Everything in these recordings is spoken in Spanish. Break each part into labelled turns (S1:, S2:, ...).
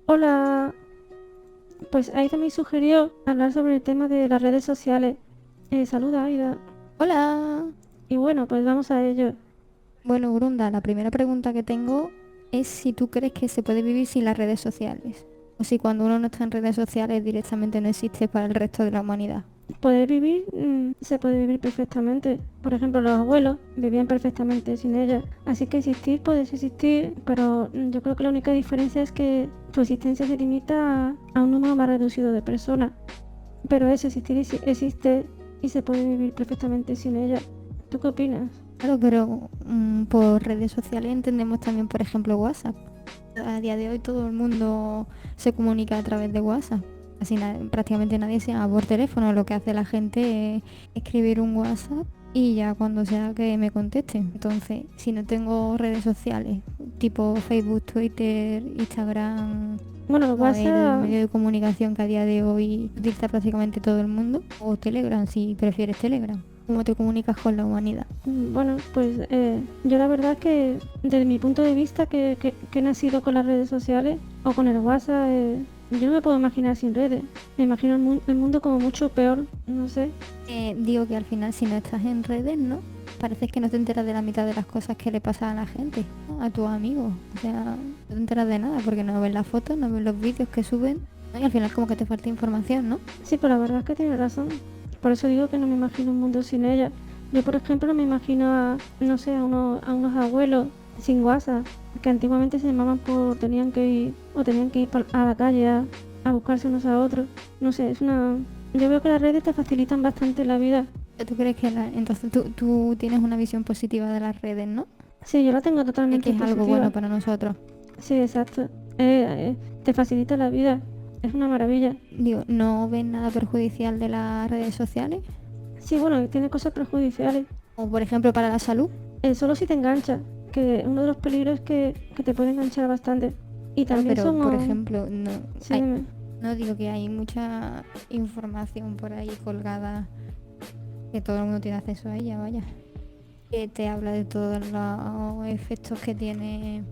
S1: Hola, pues Aida me sugirió hablar sobre el tema de las redes sociales. Saluda, Aida.
S2: Hola.
S1: Y bueno, pues vamos a ello.
S2: Bueno, Brunda, la primera pregunta que tengo es si tú crees que se puede vivir sin las redes sociales. O si cuando uno no está en redes sociales directamente no existe para el resto de la humanidad.
S1: Poder vivir, se puede vivir perfectamente. Por ejemplo, los abuelos vivían perfectamente sin ellas. Así que existir, puedes existir, pero yo creo que la única diferencia es que tu existencia se limita a un número más reducido de personas. Pero eso, existir existe y se puede vivir perfectamente sin ella. ¿Tú qué opinas?
S2: Claro, pero por redes sociales entendemos también, por ejemplo, WhatsApp. A día de hoy todo el mundo se comunica a través de WhatsApp. Así prácticamente nadie se llama por teléfono. Lo que hace la gente es escribir un WhatsApp y ya cuando sea que me contesten. Entonces, si no tengo redes sociales, tipo Facebook, Twitter, Instagram,
S1: Bueno,
S2: el
S1: WhatsApp,
S2: medio de comunicación que a día de hoy utiliza prácticamente todo el mundo, o Telegram, si prefieres Telegram. ¿Cómo te comunicas con la humanidad?
S1: bueno, pues yo la verdad que desde mi punto de vista que he nacido con las redes sociales o con el WhatsApp, yo no me puedo imaginar sin redes. Me imagino el mundo como mucho peor, no sé.
S2: Digo que al final si no estás en redes, ¿no? Parece que no te enteras de la mitad de las cosas que le pasan a la gente, ¿no? A tus amigos. O sea, no te enteras de nada porque no ves las fotos, no ves los vídeos que suben, ¿no? Y al final como que te falta información, ¿no?
S1: Sí, pero la verdad es que tiene razón. Por eso digo que no me imagino un mundo sin ella. Yo, por ejemplo, no me imagino no sé, a unos abuelos sin WhatsApp, que antiguamente se llamaban tenían que ir a la calle a buscarse unos a otros. No sé, yo veo que las redes te facilitan bastante la vida.
S2: ¿Tú crees que entonces tú tienes una visión positiva de las redes, ¿no?
S1: Sí, yo la tengo
S2: Y
S1: totalmente
S2: que es algo
S1: positiva.
S2: bueno para nosotros.
S1: Sí, exacto. Te facilita la vida. Es una maravilla.
S2: Digo, ¿no ves nada perjudicial de las redes sociales?
S1: Sí, bueno, tiene cosas perjudiciales.
S2: O por ejemplo para la salud.
S1: Solo si te engancha, que uno de los peligros es que te puede enganchar bastante. Y
S2: Claro,
S1: también
S2: pero por
S1: somos...
S2: ejemplo,
S1: Sí,
S2: no digo que hay mucha información por ahí colgada que todo el mundo tiene acceso a ella, vaya. Que te habla de todos los efectos que tiene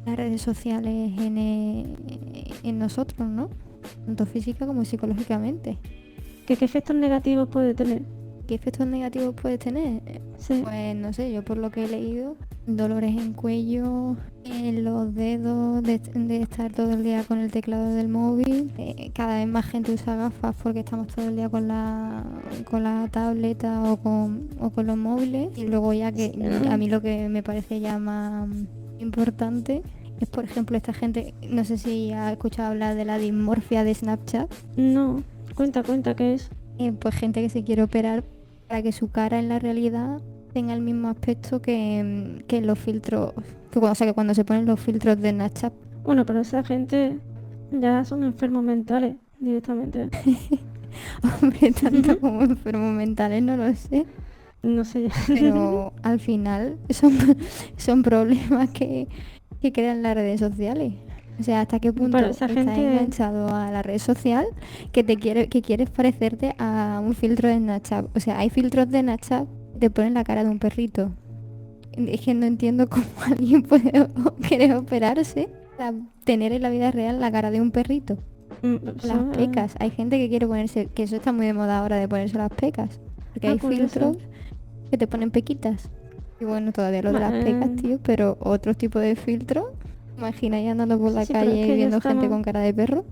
S2: las redes sociales en nosotros, ¿no? Tanto física como psicológicamente.
S1: ¿Qué efectos negativos puede tener?
S2: ¿Qué efectos negativos puede tener?
S1: Sí.
S2: Pues no sé, yo por lo que he leído, dolores en cuello, en los dedos, de estar todo el día con el teclado del móvil. Cada vez más gente usa gafas porque estamos todo el día con la tableta o con los móviles. Y luego ya que a mí lo que me parece ya más importante es, por ejemplo, esta gente, no sé si has escuchado hablar de la dismorfia de Snapchat.
S1: No, cuenta, ¿qué es?
S2: Pues gente que se quiere operar para que su cara en la realidad tenga el mismo aspecto que los filtros, que cuando se ponen los filtros de Snapchat.
S1: Bueno, pero esa gente ya son enfermos mentales directamente.
S2: Hombre, tanto como enfermos mentales, no lo sé.
S1: No sé.
S2: Pero al final son problemas que crean las redes sociales. O sea, ¿hasta qué punto
S1: Para esa
S2: estás
S1: gente...
S2: enganchado a la red social que quieres parecerte a un filtro de Snapchat? O sea, hay filtros de Snapchat que te ponen la cara de un perrito. Es que no entiendo cómo alguien puede querer operarse para tener en la vida real la cara de un perrito. Las pecas. Hay gente que quiere ponerse, que eso está muy de moda ahora de ponerse las pecas. Porque hay
S1: pues
S2: filtros
S1: eso.
S2: que te ponen pequitas. Y bueno, todavía lo de las pecas, tío, pero otro tipo de filtro. Imagináis andando por la
S1: Sí, pero es
S2: calle
S1: que
S2: y
S1: ya
S2: viendo gente
S1: estamos-
S2: con cara de perro.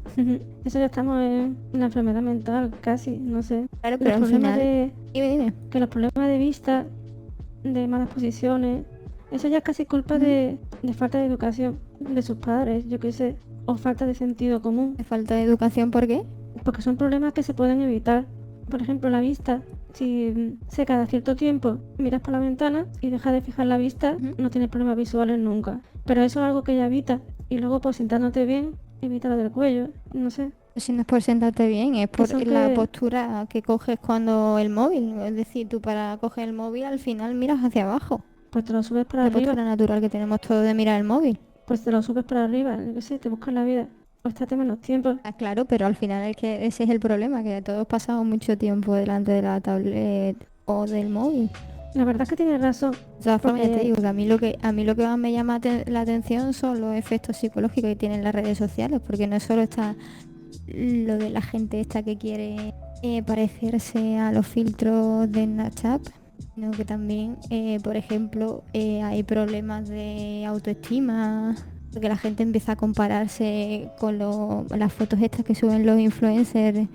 S1: Eso ya estamos en la enfermedad mental, casi, no sé.
S2: Claro,
S1: Los
S2: pero al
S1: problemas
S2: final... Dime.
S1: que los problemas de vista, de malas posiciones, eso ya es casi culpa de falta de educación de sus padres, yo qué sé, o falta de sentido común,
S2: ¿Me falta de educación por qué?
S1: porque son problemas que se pueden evitar. Por ejemplo, la vista, si cada cierto tiempo miras por la ventana y dejas de fijar la vista, no tienes problemas visuales nunca. Pero eso es algo que ya evita. Y luego, pues sentándote bien, evita lo del cuello, no sé.
S2: Si no es por sentarte bien, es por
S1: son
S2: la
S1: que-
S2: postura que coges cuando el móvil. Es decir, tú para coger el móvil al final miras hacia abajo.
S1: Pues te lo subes para
S2: La
S1: arriba,
S2: postura natural que tenemos todos de mirar el móvil.
S1: pues te lo subes para arriba, yo qué sé, te buscas la vida. o estate menos tiempo.
S2: Ah, claro, pero al final es que ese es el problema, que todos pasamos mucho tiempo delante de la tablet o del móvil.
S1: La verdad es que tienes razón,
S2: De todas formas, ya te
S1: porque
S2: digo que a mí lo que más me llama la atención son los efectos psicológicos que tienen las redes sociales, porque no solo está lo de la gente esta que quiere parecerse a los filtros de Snapchat, sino que también, por ejemplo, hay problemas de autoestima, porque la gente empieza a compararse con las fotos estas que suben los influencers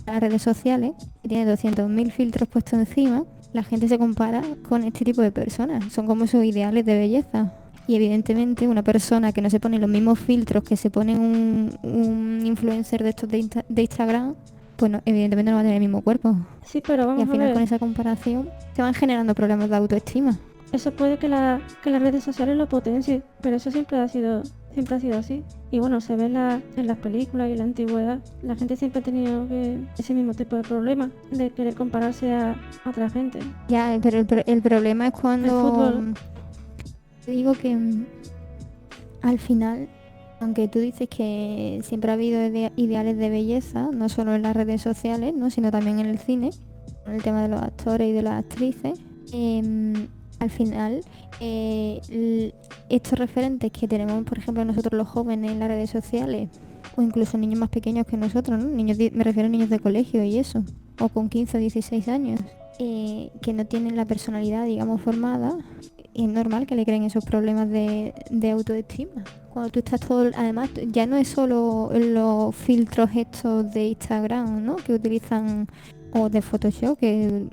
S2: a las redes sociales, que tiene 200.000 filtros puestos encima. La gente se compara con este tipo de personas, son como sus ideales de belleza. Y evidentemente una persona que no se pone los mismos filtros que se pone un influencer de estos de Instagram, pues evidentemente no va a tener el mismo cuerpo.
S1: sí, pero
S2: Y
S1: vamos
S2: al
S1: a
S2: final
S1: ver,
S2: con esa comparación se van generando problemas de autoestima.
S1: eso puede que las redes sociales lo potencien, pero eso siempre ha sido así. Y bueno, se ve en las películas y en la antigüedad. La gente siempre ha tenido ese mismo tipo de problema de querer compararse a otra gente.
S2: Ya, pero el problema es
S1: El
S2: cuando
S1: fútbol,
S2: digo que al final, aunque tú dices que siempre ha habido ideales de belleza, no solo en las redes sociales, ¿no? Sino también en el cine, con el tema de los actores y de las actrices, al final estos referentes que tenemos, por ejemplo, nosotros los jóvenes en las redes sociales, o incluso niños más pequeños que nosotros, ¿no? Niños, me refiero a niños de colegio y eso, o con 15 o 16 años, que no tienen la personalidad, digamos, formada, es normal que le creen esos problemas de autoestima. Cuando tú estás todo, además, ya no es solo los filtros estos de Instagram, ¿no? Que utilizan, o de Photoshop, que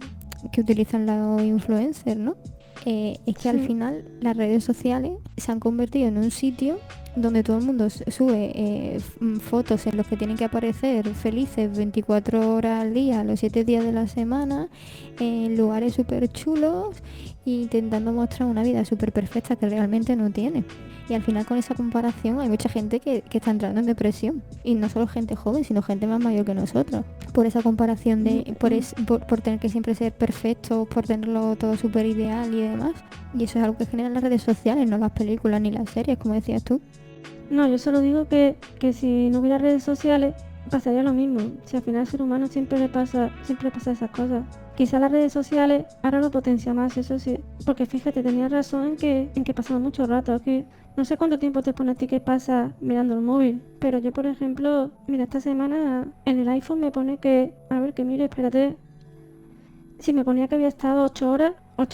S2: utilizan los influencers, ¿no? Es que al
S1: sí.
S2: final las redes sociales se han convertido en un sitio donde todo el mundo sube fotos en los que tienen que aparecer felices 24 horas al día, los 7 días de la semana, en lugares súper chulos, intentando mostrar una vida súper perfecta que realmente no tiene. Y al final con esa comparación hay mucha gente que está entrando en depresión. Y no solo gente joven, sino gente más mayor que nosotros. Por esa comparación por tener que siempre ser perfecto, por tenerlo todo súper ideal y demás. Y eso es algo que generan las redes sociales, no las películas ni las series, como decías tú.
S1: No, yo solo digo que si no hubiera redes sociales pasaría lo mismo. Si al final al ser humano siempre le pasa esas cosas. Quizá las redes sociales ahora lo potencia más, eso sí. Porque fíjate, tenías razón en que pasamos mucho rato. Que no sé cuánto tiempo te pone a ti que pasa mirando el móvil. Pero yo, por ejemplo, mira, esta semana en el iPhone me pone que, a ver, que mire, espérate. Sí, me ponía que había estado 8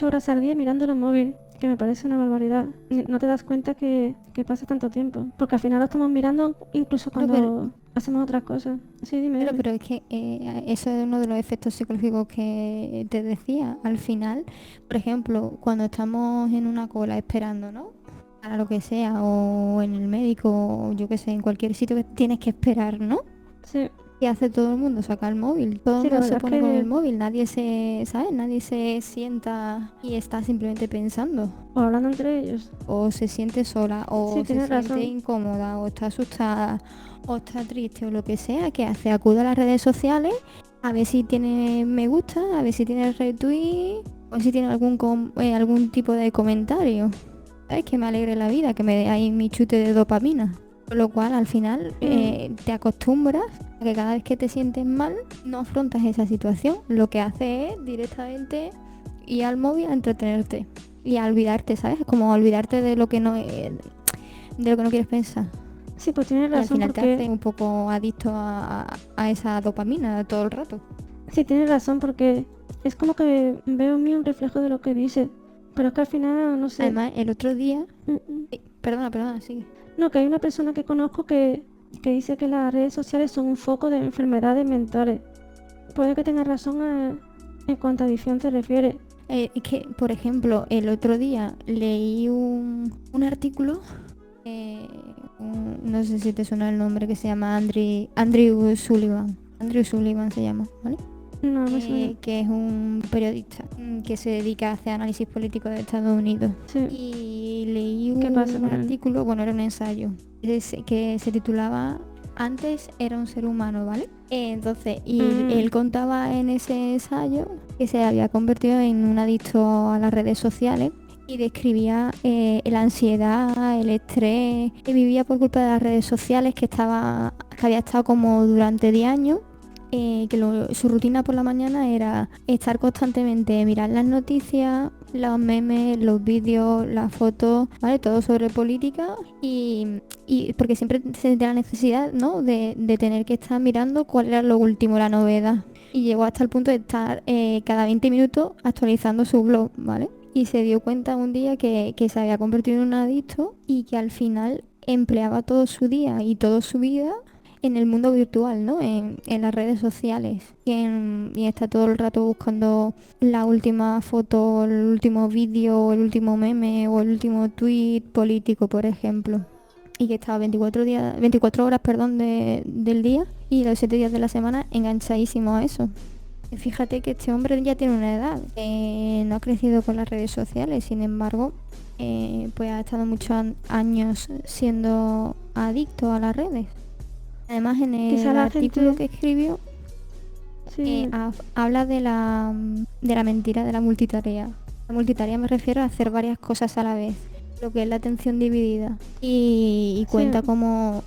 S1: horas al día mirando el móvil, que me parece una barbaridad. No te das cuenta que pasa tanto tiempo, porque al final lo estamos mirando incluso
S2: Claro, pero,
S1: cuando hacemos otras cosas. Sí, dime,
S2: claro,
S1: dime.
S2: pero es que eso es uno de los efectos psicológicos que te decía. Al final, por ejemplo, cuando estamos en una cola esperando, ¿no? Para lo que sea, o en el médico, o yo qué sé, en cualquier sitio que tienes que esperar, ¿no?
S1: Sí,
S2: ¿Qué hace todo el mundo? Saca el móvil. Todo el
S1: sí, la
S2: mundo se
S1: verdad es
S2: pone con el
S1: que
S2: móvil. Nadie se, ¿sabes? Nadie se sienta y está simplemente pensando.
S1: o hablando entre ellos.
S2: O se siente sola,
S1: Sí,
S2: o se
S1: tienes
S2: siente
S1: razón.
S2: incómoda, o está asustada, o está triste, o lo que sea. ¿Qué hace? Acude a las redes sociales a ver si tiene me gusta, a ver si tiene retweet, o si tiene algún tipo de comentario. ¿Sabes? Que me alegre la vida, que me dé ahí mi chute de dopamina. Con lo cual, al final, te acostumbras a que cada vez que te sientes mal, no afrontas esa situación. Lo que hace es directamente ir al móvil a entretenerte y a olvidarte, ¿sabes? Como a olvidarte de lo que no quieres pensar.
S1: Sí, pues tienes
S2: Y al
S1: razón
S2: final te hace
S1: porque...
S2: un poco adicto a esa dopamina todo el rato.
S1: Sí, tienes razón porque es como que veo en mí un reflejo de lo que dice. Pero es que al final, no sé...
S2: Además, el otro día...
S1: mm, mm.
S2: Perdona, sigue.
S1: No, que hay una persona que conozco que dice que las redes sociales son un foco de enfermedades mentales. Puede que tenga razón en cuanto a adicción te refiere.
S2: Es que, por ejemplo, el otro día leí un artículo, eh, no sé si te suena el nombre, que se llama Andrew Sullivan. Andrew Sullivan se llama, ¿vale?
S1: No, me suena.
S2: Que es un periodista que se dedica a hacer análisis político de Estados Unidos.
S1: Sí.
S2: Y leí
S1: ¿Qué pasa
S2: un
S1: con él?
S2: artículo, bueno, era un ensayo, que se titulaba Antes era un ser humano, ¿vale? Entonces, y él contaba en ese ensayo que se había convertido en un adicto a las redes sociales y describía la ansiedad, el estrés que vivía por culpa de las redes sociales, que había estado como durante 10 años, su rutina por la mañana era estar constantemente, mirar las noticias, los memes, los vídeos, las fotos, ¿vale? Todo sobre política y porque siempre se sentía la necesidad, ¿no? de tener que estar mirando cuál era lo último, la novedad. Y llegó hasta el punto de estar cada 20 minutos actualizando su blog, ¿vale? Y se dio cuenta un día que se había convertido en un adicto y que al final empleaba todo su día y toda su vida en el mundo virtual, ¿no? En las redes sociales. Y está todo el rato buscando la última foto, el último vídeo, el último meme o el último tweet político, por ejemplo. Y que estaba 24 horas, del día y los 7 días de la semana enganchadísimo a eso. Fíjate que este hombre ya tiene una edad, no ha crecido con las redes sociales, sin embargo, pues ha estado muchos años siendo adicto a las redes. Además, en el artículo que escribió,
S1: sí,
S2: habla de la mentira de la multitarea. La multitarea me refiero a hacer varias cosas a la vez, lo que es la atención dividida. Y cuenta cómo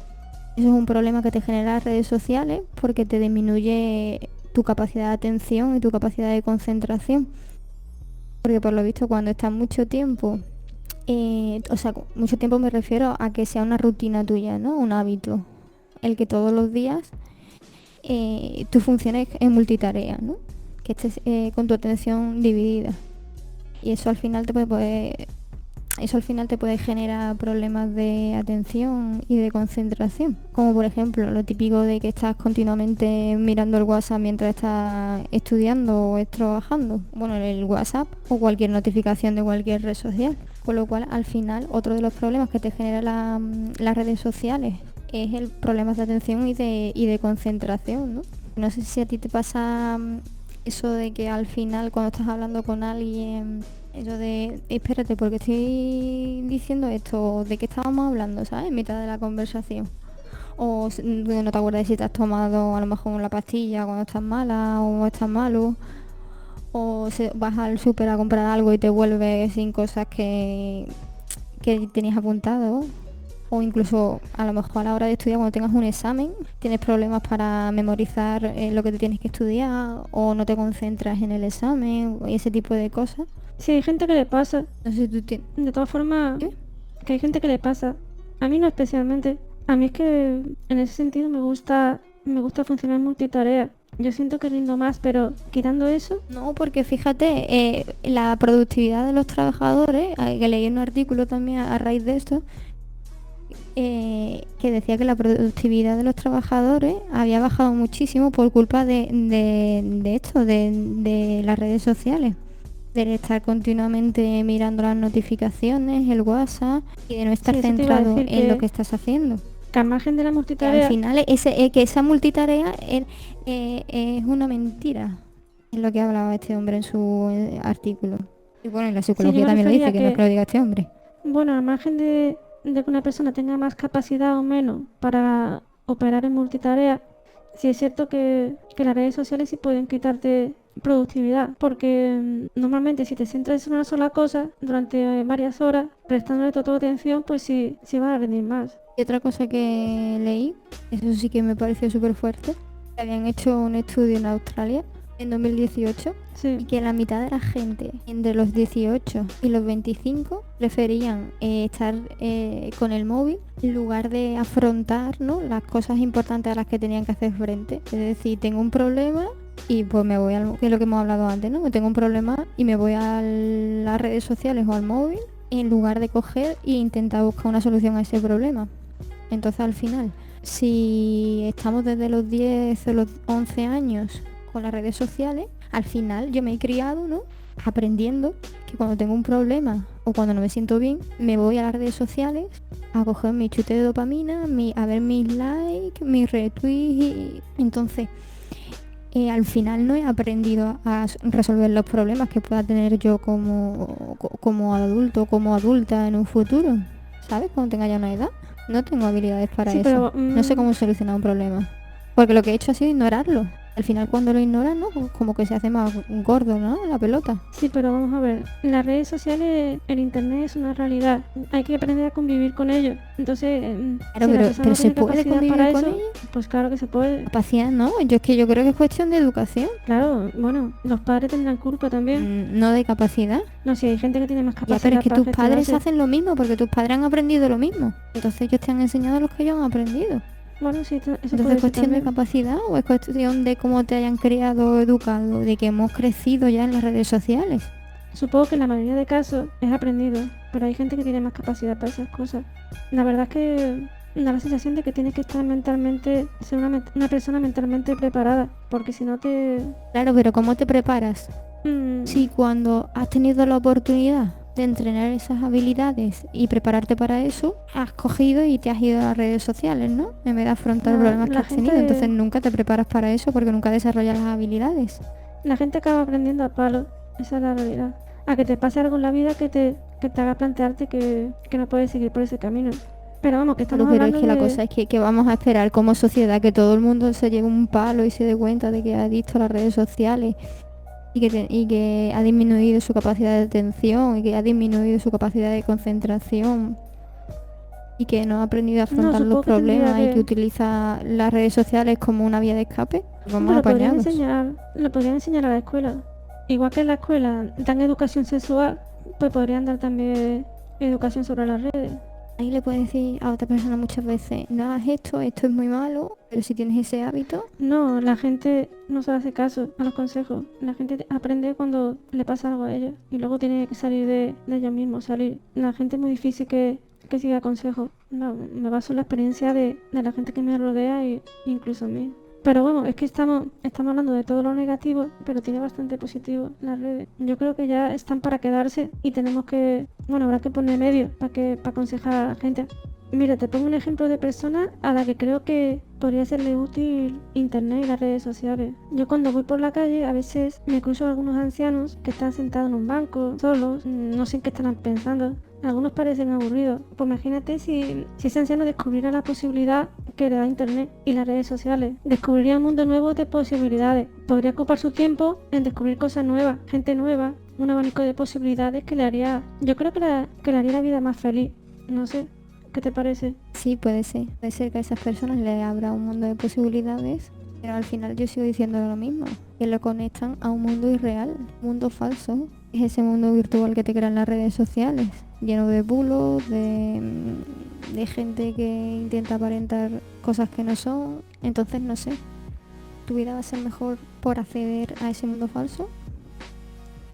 S2: eso es un problema que te genera las redes sociales porque te disminuye tu capacidad de atención y tu capacidad de concentración. Porque por lo visto cuando estás mucho tiempo, mucho tiempo me refiero a que sea una rutina tuya, ¿no? Un hábito. El que todos los días tú funciones en multitarea, ¿no? Que estés con tu atención dividida. Y eso al final te puede generar problemas de atención y de concentración. Como por ejemplo lo típico de que estás continuamente mirando el WhatsApp mientras estás estudiando o trabajando. Bueno, el WhatsApp o cualquier notificación de cualquier red social. Con lo cual al final otro de los problemas que te generan las redes sociales es el problema de atención y de concentración, ¿no? No sé si a ti te pasa eso de que al final cuando estás hablando con alguien, eso de, espérate, porque estoy diciendo esto, ¿de qué estábamos hablando, sabes? En mitad de la conversación. O no te acuerdas si te has tomado a lo mejor la pastilla cuando estás mala o estás malo. O vas al súper a comprar algo y te vuelves sin cosas que tenías apuntado. O incluso a lo mejor a la hora de estudiar cuando tengas un examen tienes problemas para memorizar lo que te tienes que estudiar o no te concentras en el examen y ese tipo de cosas.
S1: Sí, hay gente que le pasa.
S2: No sé si tú tienes...
S1: De todas formas,
S2: ¿Qué?
S1: que hay gente que le pasa. A mí no especialmente. A mí es que en ese sentido me gusta funcionar en multitarea. Yo siento que rindo más, pero quitando eso...
S2: No, porque fíjate, la productividad de los trabajadores, que leí un artículo también a raíz de esto, que decía que la productividad de los trabajadores había bajado muchísimo por culpa de esto, de las redes sociales, de estar continuamente mirando las notificaciones, el WhatsApp y de no estar centrado en lo que estás haciendo.
S1: Que al margen de la multitarea...
S2: Al final que esa multitarea es una mentira, es lo que hablaba este hombre en su artículo. Y bueno, en la psicología también lo dice, que no es que lo diga este hombre.
S1: Bueno, al margen de que una persona tenga más capacidad o menos para operar en multitarea, sí es cierto que las redes sociales sí pueden quitarte productividad, porque normalmente si te centras en una sola cosa durante varias horas, prestándole toda tu atención, pues sí vas a rendir más.
S2: Y otra cosa que leí, eso sí que me pareció súper fuerte, que habían hecho un estudio en Australia en 2018 y que la mitad de la gente entre los 18 y los 25 preferían estar con el móvil en lugar de afrontar, ¿no?, las cosas importantes a las que tenían que hacer frente. Es decir, tengo un problema y pues me voy que es lo que hemos hablado antes, ¿no? Tengo un problema y me voy a las redes sociales o al móvil en lugar de coger e intentar buscar una solución a ese problema. Entonces al final, si estamos desde los 10 o los 11 años con las redes sociales, al final yo me he criado, ¿no?, aprendiendo que cuando tengo un problema o cuando no me siento bien, me voy a las redes sociales a coger mi chute de dopamina, a ver mis likes, mis retweets y entonces al final no he aprendido a resolver los problemas que pueda tener yo como adulto, como adulta en un futuro, ¿sabes? Cuando tenga ya una edad. No tengo habilidades para eso. Pero, no sé cómo solucionar un problema. Porque lo que he hecho ha sido ignorarlo. Al final cuando lo ignoras, ¿no? Como que se hace más gordo, ¿no? La pelota.
S1: Sí, pero vamos a ver, las redes sociales, el internet es una realidad, hay que aprender a convivir con ello. Entonces,
S2: Claro,
S1: si la
S2: pero
S1: persona no
S2: ¿se
S1: tiene
S2: puede
S1: capacidad
S2: convivir
S1: para
S2: con
S1: eso,
S2: ello?
S1: pues claro que se puede.
S2: Capacidad, ¿no? Yo creo que es cuestión de educación,
S1: Claro, bueno, los padres tendrán culpa también.
S2: no de capacidad.
S1: No, si hay gente que tiene más
S2: Ya,
S1: capacidad
S2: pero es que
S1: para
S2: tus padres
S1: gestionarse.
S2: hacen lo mismo porque tus padres han aprendido lo mismo. Entonces ellos te han enseñado lo que ellos han aprendido.
S1: Bueno, sí, eso
S2: Entonces
S1: puede
S2: es
S1: ser
S2: cuestión de
S1: también.
S2: capacidad o es cuestión de cómo te hayan criado o educado, de que hemos crecido ya en las redes sociales.
S1: Supongo que en la mayoría de casos es aprendido, pero hay gente que tiene más capacidad para esas cosas. La verdad es que da la sensación de que tienes que estar mentalmente, ser una persona mentalmente preparada, porque si no te...
S2: Claro, pero ¿cómo te preparas?
S1: mm,
S2: Si cuando has tenido la oportunidad de entrenar esas habilidades y prepararte para eso, has cogido y te has ido a las redes sociales, ¿no? En vez de afrontar
S1: La-
S2: problemas que
S1: la
S2: has tenido.
S1: gente-
S2: Entonces nunca te preparas para eso porque nunca desarrollas las habilidades.
S1: la gente acaba aprendiendo a palo, esa es la realidad. A que te pase algo en la vida que te haga plantearte que no puedes seguir por ese camino. Pero vamos, que estamos
S2: Claro, pero es
S1: hablando
S2: que la
S1: de...
S2: cosa es que vamos a esperar como sociedad que todo el mundo se lleve un palo y se dé cuenta de que ha adicto a las redes sociales y que ha disminuido su capacidad de atención y que ha disminuido su capacidad de concentración y que no ha aprendido a afrontar
S1: supongo
S2: los
S1: que tendría
S2: problemas y
S1: que-
S2: que utiliza las redes sociales como una vía de escape. Vamos
S1: Hombre,
S2: apañados.
S1: lo podrían enseñar a la escuela. Igual que en la escuela dan educación sexual, pues podrían dar también educación sobre las redes.
S2: Ahí le puedes decir a otra persona muchas veces, no hagas esto, esto es muy malo, pero si tienes ese hábito,
S1: No, la gente no se hace caso a los consejos. La gente aprende cuando le pasa algo a ella y luego tiene que salir de ellos mismos, salir. La gente es muy difícil que siga consejos. No, me baso en la experiencia de la gente que me rodea y incluso en mí. Pero bueno, es que estamos hablando de todo lo negativo, pero tiene bastante positivo las redes. Yo creo que ya están para quedarse y tenemos que, bueno, habrá que poner medios para aconsejar a la gente. Mira, te pongo un ejemplo de persona a la que creo que podría serle útil internet y las redes sociales. Yo cuando voy por la calle a veces me cruzo a algunos ancianos que están sentados en un banco, solos, no sé en qué estarán pensando. Algunos parecen aburridos. Pues imagínate si ese anciano descubriera la posibilidad que le da internet y las redes sociales. Descubriría un mundo nuevo de posibilidades. Podría ocupar su tiempo en descubrir cosas nuevas, gente nueva, un abanico de posibilidades que le haría, yo creo que le haría la vida más feliz. No sé. ¿Qué te parece?
S2: sí puede ser. Puede ser que a esas personas les abra un mundo de posibilidades, pero al final yo sigo diciendo lo mismo, que lo conectan a un mundo irreal, un mundo falso. Es ese mundo virtual que te crean las redes sociales, lleno de bulos, de gente que intenta aparentar cosas que no son. Entonces no sé, ¿tu vida va a ser mejor por acceder a ese mundo falso?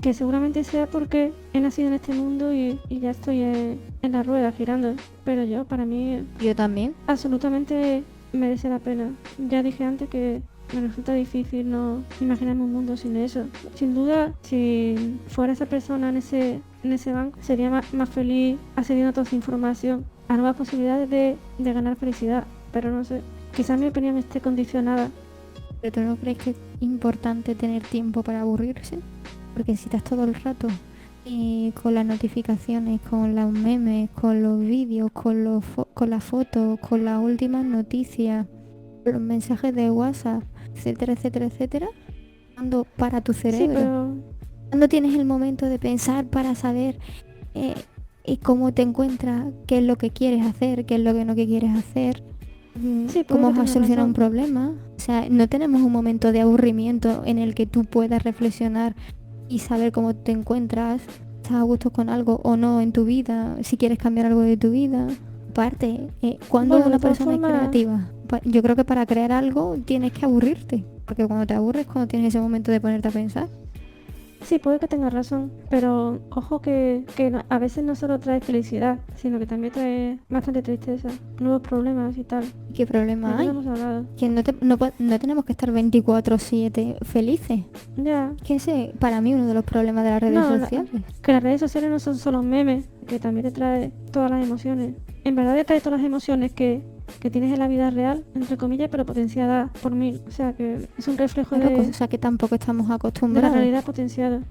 S1: Que seguramente sea porque he nacido en este mundo y ya estoy en la rueda girando. Pero yo, para mí,
S2: Yo también.
S1: absolutamente merece la pena. Ya dije antes que me resulta difícil no imaginarme un mundo sin eso. Sin duda, si fuera esa persona en ese banco, sería más feliz accediendo a toda esa información, a nuevas posibilidades de ganar felicidad. Pero no sé, quizás mi opinión esté condicionada.
S2: ¿Pero tú no crees que es importante tener tiempo para aburrirse? Porque si estás todo el rato con las notificaciones, con los memes, con los vídeos, con las fotos, con las últimas noticias, con los mensajes de WhatsApp, etcétera, etcétera, etcétera, ¿cuándo para tu
S1: Sí,
S2: cerebro?
S1: pero
S2: ¿Cuándo tienes el momento de pensar para saber cómo te encuentras, qué es lo que quieres hacer, qué es lo que no quieres hacer?
S1: sí,
S2: ¿Cómo
S1: puede que
S2: vas a
S1: tengas
S2: solucionar un
S1: razón.
S2: problema? O sea, no tenemos un momento de aburrimiento en el que tú puedas reflexionar y saber cómo te encuentras, estás a gusto con algo o no en tu vida, si quieres cambiar algo de tu vida. Aparte, cuando
S1: Bueno, de
S2: una
S1: todas
S2: persona es
S1: formas,
S2: creativa, yo creo que para crear algo tienes que aburrirte, porque cuando te aburres, cuando tienes ese momento de ponerte a pensar.
S1: sí, puede que tengas razón, pero ojo que a veces no solo trae felicidad, sino que también trae bastante tristeza, nuevos problemas y tal.
S2: ¿Qué problema
S1: ¿De qué
S2: hay?
S1: hemos hablado?
S2: Que no tenemos que estar 24/7 felices.
S1: Ya,
S2: Que ese, para mí, uno de los problemas de las redes
S1: no,
S2: sociales.
S1: que las redes sociales no son solo memes, que también te trae todas las emociones. En verdad te trae todas las emociones que tienes en la vida real, entre comillas, pero potenciadas por 1000. O sea que es un reflejo
S2: Claro,
S1: de
S2: cosa que tampoco estamos
S1: la
S2: acostumbrados,
S1: realidad potenciada.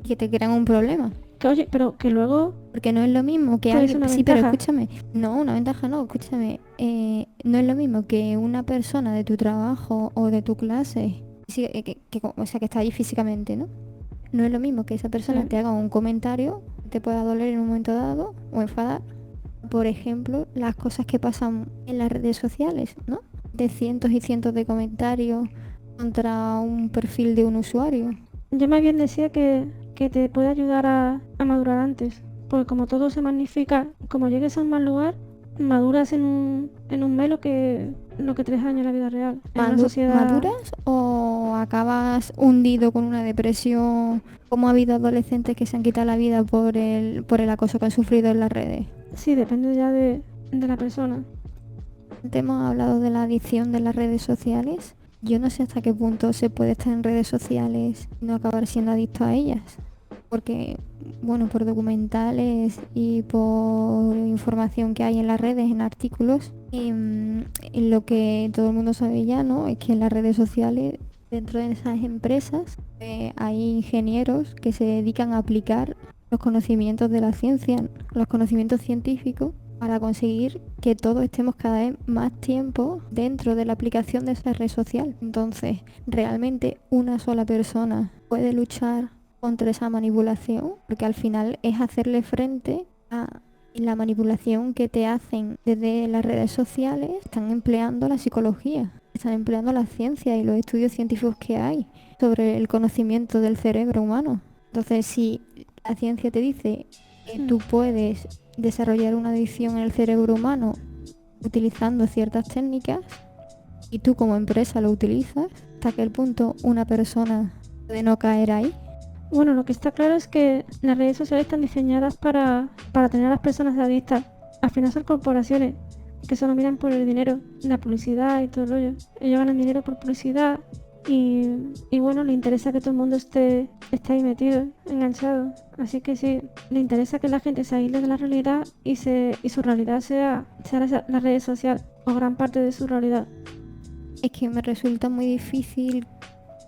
S2: que te crean un problema.
S1: Que oye, pero que luego
S2: Porque no es lo mismo que
S1: puede ser
S2: alguien...
S1: una
S2: Sí, pero
S1: ventaja.
S2: escúchame. No, una ventaja no, escúchame. No es lo mismo que una persona de tu trabajo o de tu clase o sea, que está ahí físicamente, ¿no? No es lo mismo que esa persona te haga un comentario, te pueda doler en un momento dado o enfadar. Por ejemplo, las cosas que pasan en las redes sociales, ¿no? De cientos y cientos de comentarios contra un perfil de un usuario.
S1: Yo más bien decía que te puede ayudar a madurar antes, porque como todo se magnifica, como llegues a un mal lugar, maduras en un mes lo que 3 años en la vida real. En una sociedad...
S2: ¿Maduras o acabas hundido con una depresión, como ha habido adolescentes que se han quitado la vida por el acoso que han sufrido en las redes?
S1: Sí, depende ya de la persona.
S2: Antes hemos hablado de la adicción de las redes sociales. Yo no sé hasta qué punto se puede estar en redes sociales y no acabar siendo adicto a ellas. Porque, bueno, por documentales y por información que hay en las redes, en artículos, lo que todo el mundo sabe ya, ¿no? Es que en las redes sociales, dentro de esas empresas, hay ingenieros que se dedican a aplicar los conocimientos de la ciencia, los conocimientos científicos, para conseguir que todos estemos cada vez más tiempo dentro de la aplicación de esa red social. Entonces, realmente una sola persona puede luchar contra esa manipulación, porque al final es hacerle frente a la manipulación que te hacen desde las redes sociales. Están empleando la psicología, están empleando la ciencia y los estudios científicos que hay sobre el conocimiento del cerebro humano. Entonces, si la ciencia te dice que tú puedes desarrollar una adicción en el cerebro humano utilizando ciertas técnicas y tú como empresa lo utilizas, ¿hasta qué punto una persona puede no caer ahí?
S1: Bueno, lo que está claro es que las redes sociales están diseñadas para tener a las personas adictas. Al final son corporaciones que solo miran por el dinero, la publicidad y todo el rollo. Ellos ganan dinero por publicidad y bueno, le interesa que todo el mundo esté ahí metido, enganchado. Así que sí, le interesa que la gente se aísle de la realidad y su realidad sea las redes sociales o gran parte de su realidad.
S2: Es que me resulta muy difícil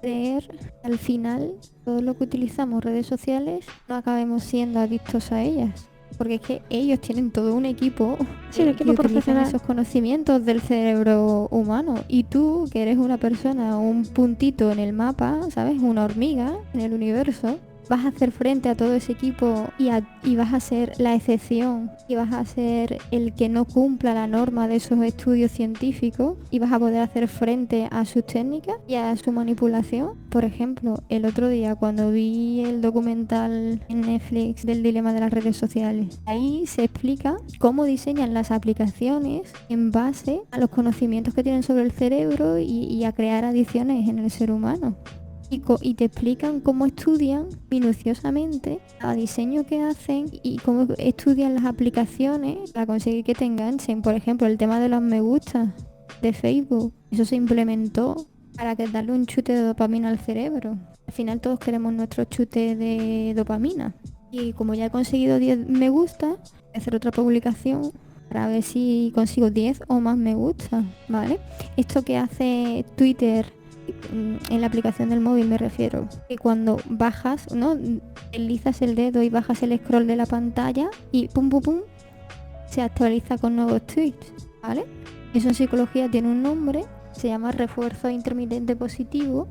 S2: creer que al final todo lo que utilizamos redes sociales no acabemos siendo adictos a ellas. Porque es que ellos tienen todo un equipo,
S1: sí, el equipo
S2: que utilizan
S1: profesional.
S2: esos conocimientos del cerebro humano. Y tú, que eres una persona, un puntito en el mapa, ¿sabes? Una hormiga en el universo, vas a hacer frente a todo ese equipo y vas a ser la excepción y vas a ser el que no cumpla la norma de esos estudios científicos y vas a poder hacer frente a sus técnicas y a su manipulación. Por ejemplo, el otro día cuando vi el documental en Netflix del dilema de las redes sociales, ahí se explica cómo diseñan las aplicaciones en base a los conocimientos que tienen sobre el cerebro y a crear adicciones en el ser humano. Y te explican cómo estudian minuciosamente cada diseño que hacen y cómo estudian las aplicaciones para conseguir que te enganchen. Por ejemplo, el tema de los me gusta de Facebook, eso se implementó para darle un chute de dopamina al cerebro. Al final todos queremos nuestro chute de dopamina. Y como ya he conseguido 10 me gusta, voy a hacer otra publicación para ver si consigo 10 o más me gusta, ¿vale? Esto que hace Twitter en la aplicación del móvil, me refiero, que cuando bajas, ¿no? Deslizas el dedo y bajas el scroll de la pantalla y pum pum pum se actualiza con nuevos tweets, ¿vale? Eso en psicología tiene un nombre, se llama refuerzo intermitente positivo,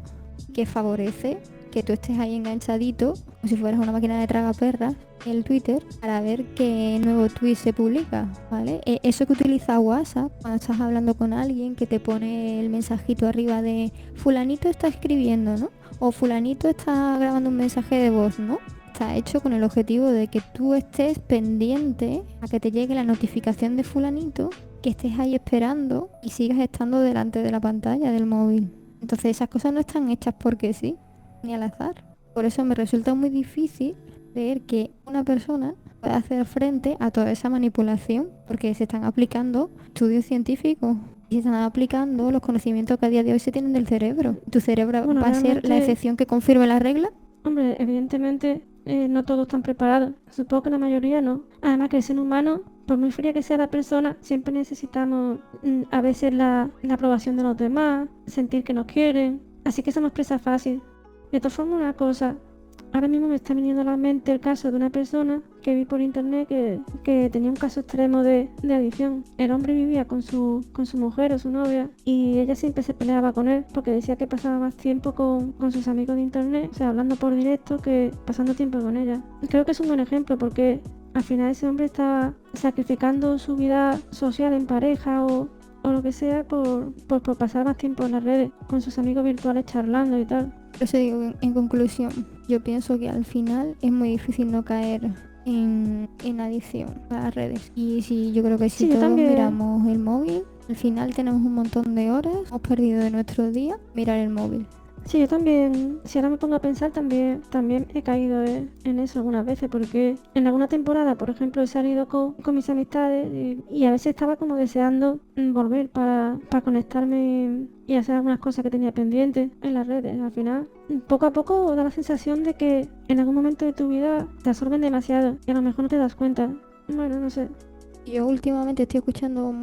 S2: que favorece que tú estés ahí enganchadito, como si fueras una máquina de tragaperras, en el Twitter, para ver qué nuevo tweet se publica, ¿vale? Eso que utiliza WhatsApp, cuando estás hablando con alguien, que te pone el mensajito arriba de fulanito está escribiendo, ¿no? O fulanito está grabando un mensaje de voz, ¿no? Está hecho con el objetivo de que tú estés pendiente a que te llegue la notificación de fulanito, que estés ahí esperando y sigas estando delante de la pantalla del móvil. Entonces esas cosas no están hechas porque sí, ni al azar. Por eso me resulta muy difícil creer que una persona pueda hacer frente a toda esa manipulación, porque se están aplicando estudios científicos y se están aplicando los conocimientos que a día de hoy se tienen del cerebro. ¿Tu cerebro va a ser la excepción que confirme la regla?
S1: Hombre, evidentemente no todos están preparados. Supongo que la mayoría no. Además que el ser humano, por muy fría que sea la persona, siempre necesitamos a veces la aprobación de los demás, sentir que nos quieren. Así que eso nos expresa fácil. De todas formas, una cosa, ahora mismo me está viniendo a la mente el caso de una persona que vi por internet que tenía un caso extremo de adicción. El hombre vivía con su mujer o su novia y ella siempre se peleaba con él porque decía que pasaba más tiempo con sus amigos de internet, o sea, hablando por directo que pasando tiempo con ella. Creo que es un buen ejemplo porque al final ese hombre está sacrificando su vida social en pareja o lo que sea por pasar más tiempo en las redes con sus amigos virtuales charlando y tal.
S2: Por eso digo, en conclusión, yo pienso que al final es muy difícil no caer en adicción a las redes. Y si yo creo que si
S1: Sí, yo
S2: todos
S1: también.
S2: miramos el móvil, al final tenemos un montón de horas, hemos perdido de nuestro día mirar el móvil.
S1: Sí, yo también, si ahora me pongo a pensar, también he caído en eso algunas veces, porque en alguna temporada, por ejemplo, he salido con mis amistades y a veces estaba como deseando volver para conectarme y hacer algunas cosas que tenía pendientes en las redes. Al final, poco a poco da la sensación de que en algún momento de tu vida te absorben demasiado y a lo mejor no te das cuenta. Bueno, no sé.
S2: Yo últimamente estoy escuchando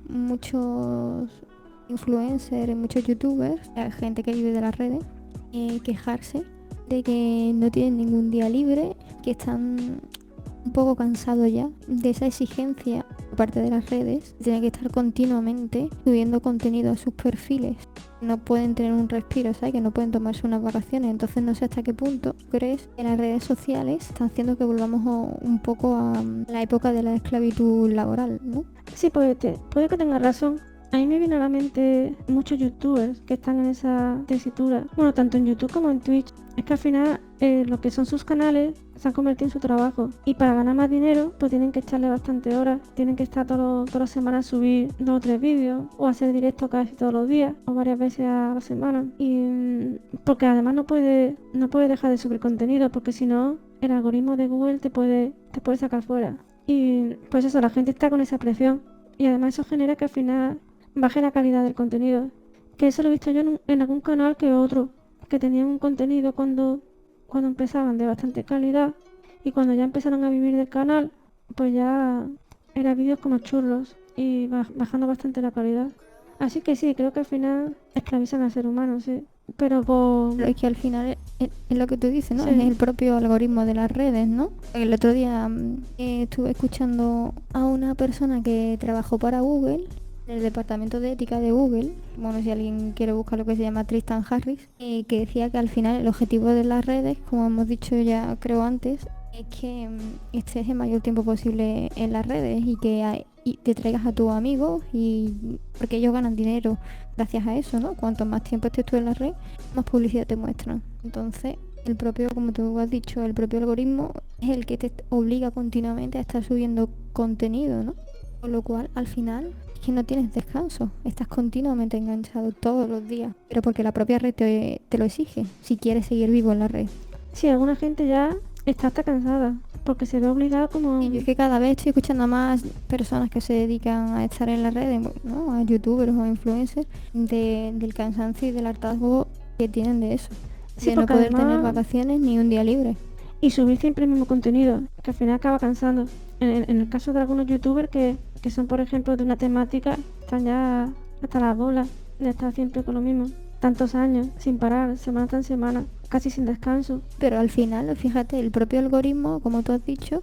S2: muchos influencers, muchos youtubers, gente que vive de las redes, quejarse de que no tienen ningún día libre, que están un poco cansados ya de esa exigencia por parte de las redes, tienen que estar continuamente subiendo contenido a sus perfiles. No pueden tener un respiro, ¿sabes? Que no pueden tomarse unas vacaciones. Entonces no sé hasta qué punto crees que las redes sociales están haciendo que volvamos un poco a la época de la esclavitud laboral, ¿no?
S1: Sí, puede que tengas razón. A mí me viene a la mente muchos youtubers que están en esa tesitura. Bueno, tanto en YouTube como en Twitch. Es que al final lo que son sus canales se han convertido en su trabajo. Y para ganar más dinero, pues tienen que echarle bastante horas. Tienen que estar todas las semanas a subir 2 o 3 vídeos. O hacer directo casi todos los días. O varias veces a la semana. Y porque además no puede dejar de subir contenido. Porque si no, el algoritmo de Google te puede sacar fuera. Y pues eso, la gente está con esa presión. Y además eso genera que al final baje la calidad del contenido. Que eso lo he visto yo en algún canal que otro, que tenían un contenido cuando empezaban de bastante calidad y cuando ya empezaron a vivir del canal, pues ya eran vídeos como churros y bajando bastante la calidad. Así que sí, creo que al final esclavizan al ser humano, sí. Pero
S2: Es que al final es lo que tú dices, ¿no?
S1: Sí.
S2: Es el propio algoritmo de las redes, ¿no? El otro día estuve escuchando a una persona que trabajó para Google, en el departamento de ética de Google, bueno, si alguien quiere buscar lo que se llama Tristan Harris, que decía que al final el objetivo de las redes, como hemos dicho ya creo antes, es que estés el mayor tiempo posible en las redes y que y te traigas a tus amigos, y porque ellos ganan dinero gracias a eso, ¿no? Cuanto más tiempo estés tú en la red, más publicidad te muestran. Entonces, el propio, como tú has dicho, el propio algoritmo es el que te obliga continuamente a estar subiendo contenido, ¿no? Con lo cual, al final, es que no tienes descanso. Estás continuamente enganchado todos los días. Pero porque la propia red te lo exige, si quieres seguir vivo en la red.
S1: sí, alguna gente ya está hasta cansada, porque se ve obligada como...
S2: Y yo es que cada vez estoy escuchando a más personas que se dedican a estar en las redes, ¿no? A youtubers o influencers, del cansancio y del hartazgo que tienen de eso.
S1: Sí,
S2: De no
S1: porque
S2: poder tener
S1: además-
S2: vacaciones ni un día libre.
S1: y subir siempre el mismo contenido, que al final acaba cansando. En el caso de algunos youtubers que son, por ejemplo, de una temática, están ya hasta las bolas de estar siempre con lo mismo. Tantos años, sin parar, semana tras semana, casi sin descanso.
S2: Pero al final, fíjate, el propio algoritmo, como tú has dicho,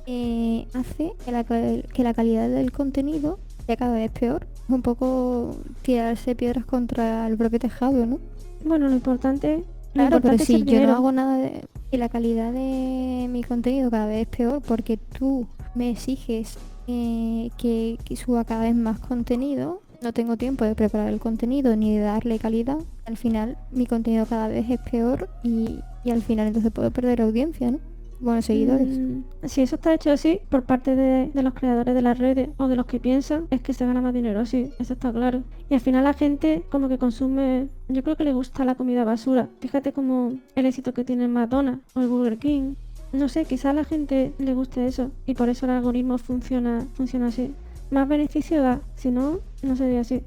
S2: hace que la calidad del contenido sea cada vez peor. Es un poco tirarse piedras contra el propio tejado, ¿no?
S1: Bueno, lo importante
S2: Claro, pero
S1: es
S2: si
S1: el
S2: yo
S1: dinero.
S2: no hago nada y la calidad de mi contenido cada vez es peor porque tú me exiges que suba cada vez más contenido, no tengo tiempo de preparar el contenido ni de darle calidad, al final mi contenido cada vez es peor y al final entonces puedo perder audiencia, ¿no? Bueno, seguidores.
S1: Si eso está hecho así por parte de los creadores de las redes o de los que piensan, es que se gana más dinero así, eso está claro. Y al final la gente como que consume, yo creo que le gusta la comida basura. Fíjate como el éxito que tiene el McDonald's o el Burger King. No sé, quizá a la gente le guste eso y por eso el algoritmo funciona así. Más beneficio da, si no, no sería así.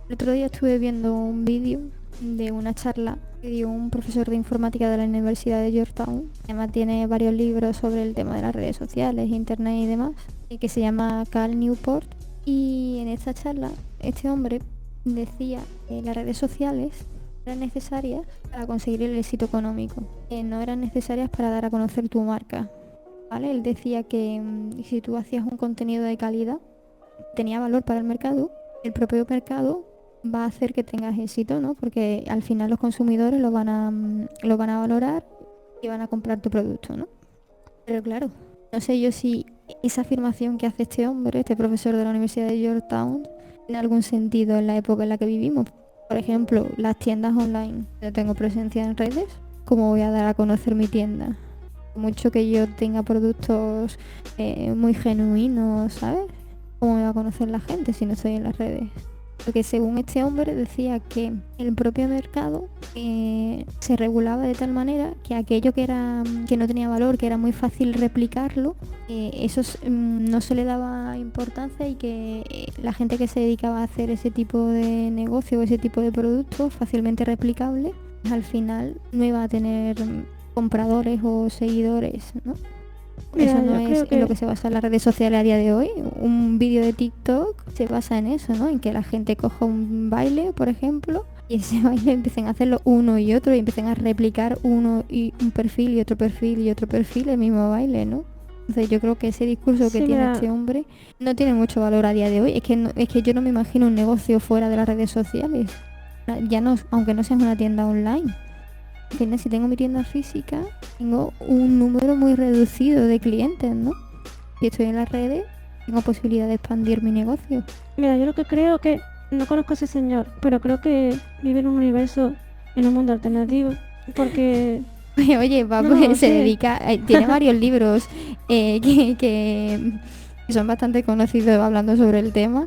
S2: El otro día estuve viendo un vídeo de una charla que dio un profesor de informática de la Universidad de Georgetown. Además tiene varios libros sobre el tema de las redes sociales, internet y demás, que se llama Cal Newport. Y en esta charla este hombre decía que las redes sociales eran necesarias para conseguir el éxito económico, que no eran necesarias para dar a conocer tu marca, ¿vale? Él decía que si tú hacías un contenido de calidad, tenía valor para el mercado, el propio mercado va a hacer que tengas éxito, ¿no? Porque al final los consumidores lo van a valorar y van a comprar tu producto, ¿no? Pero claro, no sé yo si esa afirmación que hace este hombre, este profesor de la Universidad de Georgetown, tiene algún sentido en la época en la que vivimos. Por ejemplo, las tiendas online. Yo tengo presencia en redes. ¿Cómo voy a dar a conocer mi tienda? Mucho que yo tenga productos muy genuinos, ¿sabes? ¿Cómo me va a conocer la gente si no estoy en las redes? Porque según este hombre decía que el propio mercado se regulaba de tal manera que aquello que no tenía valor, que era muy fácil replicarlo, no se le daba importancia y que la gente que se dedicaba a hacer ese tipo de negocio o ese tipo de productos fácilmente replicables, pues al final no iba a tener compradores o seguidores, ¿no?
S1: Mira,
S2: Eso no
S1: yo
S2: es
S1: creo
S2: en lo
S1: que
S2: que se basa las redes sociales a día de hoy. Un vídeo de TikTok se basa en eso, ¿no? En que la gente coja un baile, por ejemplo, y ese baile empiecen a hacerlo uno y otro y empiecen a replicar uno y un perfil y otro perfil y otro perfil el mismo baile, ¿no? Entonces yo creo que ese discurso que
S1: sí,
S2: tiene
S1: mira,
S2: este hombre no tiene mucho valor a día de hoy. Es que yo no me imagino un negocio fuera de las redes sociales. Ya no, aunque no sea una tienda online. Al final, si tengo mi tienda física, tengo un número muy reducido de clientes, ¿no? Si estoy en las redes, tengo posibilidad de expandir mi negocio.
S1: mira, yo lo que creo que no conozco a ese señor, pero creo que vive en un universo, en un mundo alternativo, porque
S2: Oye,
S1: no,
S2: pues se
S1: sí,
S2: dedica, tiene varios libros que son bastante conocidos hablando sobre el tema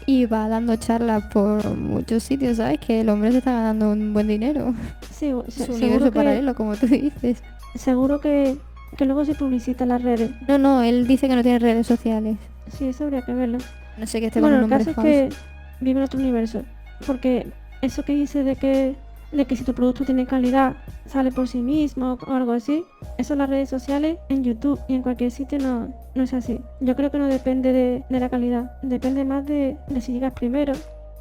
S2: y va dando charlas por muchos sitios, ¿sabes? Que el hombre se está ganando un buen dinero.
S1: sí,
S2: Es un
S1: seguro
S2: universo
S1: que
S2: paralelo, como tú dices.
S1: seguro que luego se publicita en las redes.
S2: No, él dice que no tiene redes sociales.
S1: Sí, eso habría que verlo.
S2: No sé, que esté con
S1: Bueno,
S2: un
S1: el
S2: nombre
S1: caso es
S2: falso.
S1: que vive en otro universo, porque eso que dice de que si tu producto tiene calidad sale por sí mismo o algo así, eso en las redes sociales, en YouTube y en cualquier sitio no es así. Yo creo que no depende de la calidad, depende más de si llegas primero.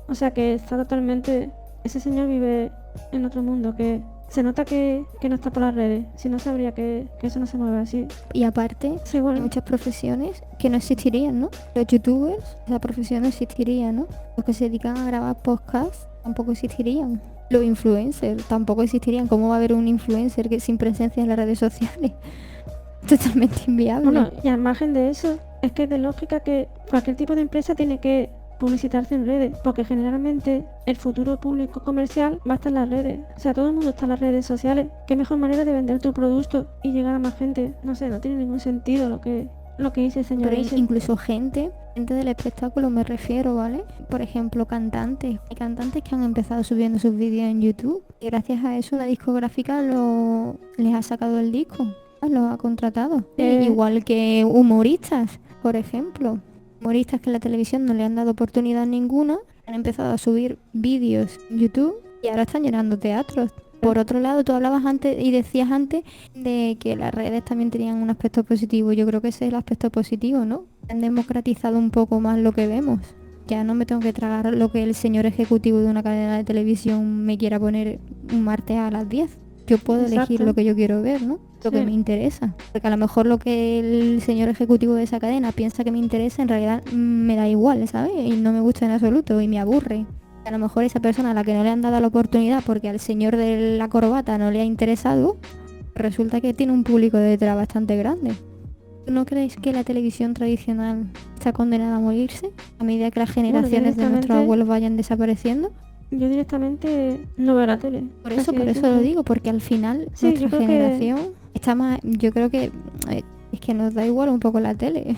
S1: O sea que está totalmente... Ese señor vive en otro mundo, que se nota que no está por las redes, si no sabría que eso no se mueve así.
S2: Y aparte,
S1: Sí,
S2: hay
S1: bueno,
S2: muchas profesiones que no existirían, ¿no? Los youtubers, esa profesión no existiría, ¿no? Los que se dedican a grabar podcasts tampoco existirían. Los influencers tampoco existirían. ¿Cómo va a haber un influencer que sin presencia en las redes sociales? Totalmente inviable.
S1: bueno, y al margen de eso, es que es de lógica que cualquier tipo de empresa tiene que publicitarse en redes, porque generalmente el futuro público comercial va a estar en las redes. O sea, todo el mundo está en las redes sociales. ¿Qué mejor manera de vender tu producto y llegar a más gente? No sé, no tiene ningún sentido lo que dice el señor
S2: Pero
S1: ese.
S2: incluso gente del espectáculo me refiero, ¿vale? Por ejemplo, cantantes. Hay cantantes que han empezado subiendo sus vídeos en YouTube y gracias a eso la discográfica les ha sacado el disco, los ha contratado. Igual que humoristas, por ejemplo. Humoristas que en la televisión no le han dado oportunidad ninguna, han empezado a subir vídeos en YouTube y ahora están llenando teatros. Por otro lado, tú hablabas antes y decías antes de que las redes también tenían un aspecto positivo. Yo creo que ese es el aspecto positivo, ¿no? Han democratizado un poco más lo que vemos. Ya no me tengo que tragar lo que el señor ejecutivo de una cadena de televisión me quiera poner un martes a las 10. Yo puedo elegir
S1: Exacto.
S2: lo que yo quiero ver, ¿no? Lo que
S1: Sí.
S2: me interesa. Porque a lo mejor lo que el señor ejecutivo de esa cadena piensa que me interesa, en realidad me da igual, ¿sabes? Y no me gusta en absoluto y me aburre. A lo mejor esa persona a la que no le han dado la oportunidad porque al señor de la corbata no le ha interesado, resulta que tiene un público detrás bastante grande. ¿Tú no crees que la televisión tradicional está condenada a morirse a medida que las generaciones de nuestros
S1: directamente-
S2: abuelos vayan desapareciendo?
S1: Yo directamente no veo la tele.
S2: Por eso
S1: Así de
S2: lo
S1: simple.
S2: digo, porque al final
S1: Sí,
S2: nuestra
S1: yo creo que-
S2: generación está más, yo creo que es que nos da igual un poco la tele.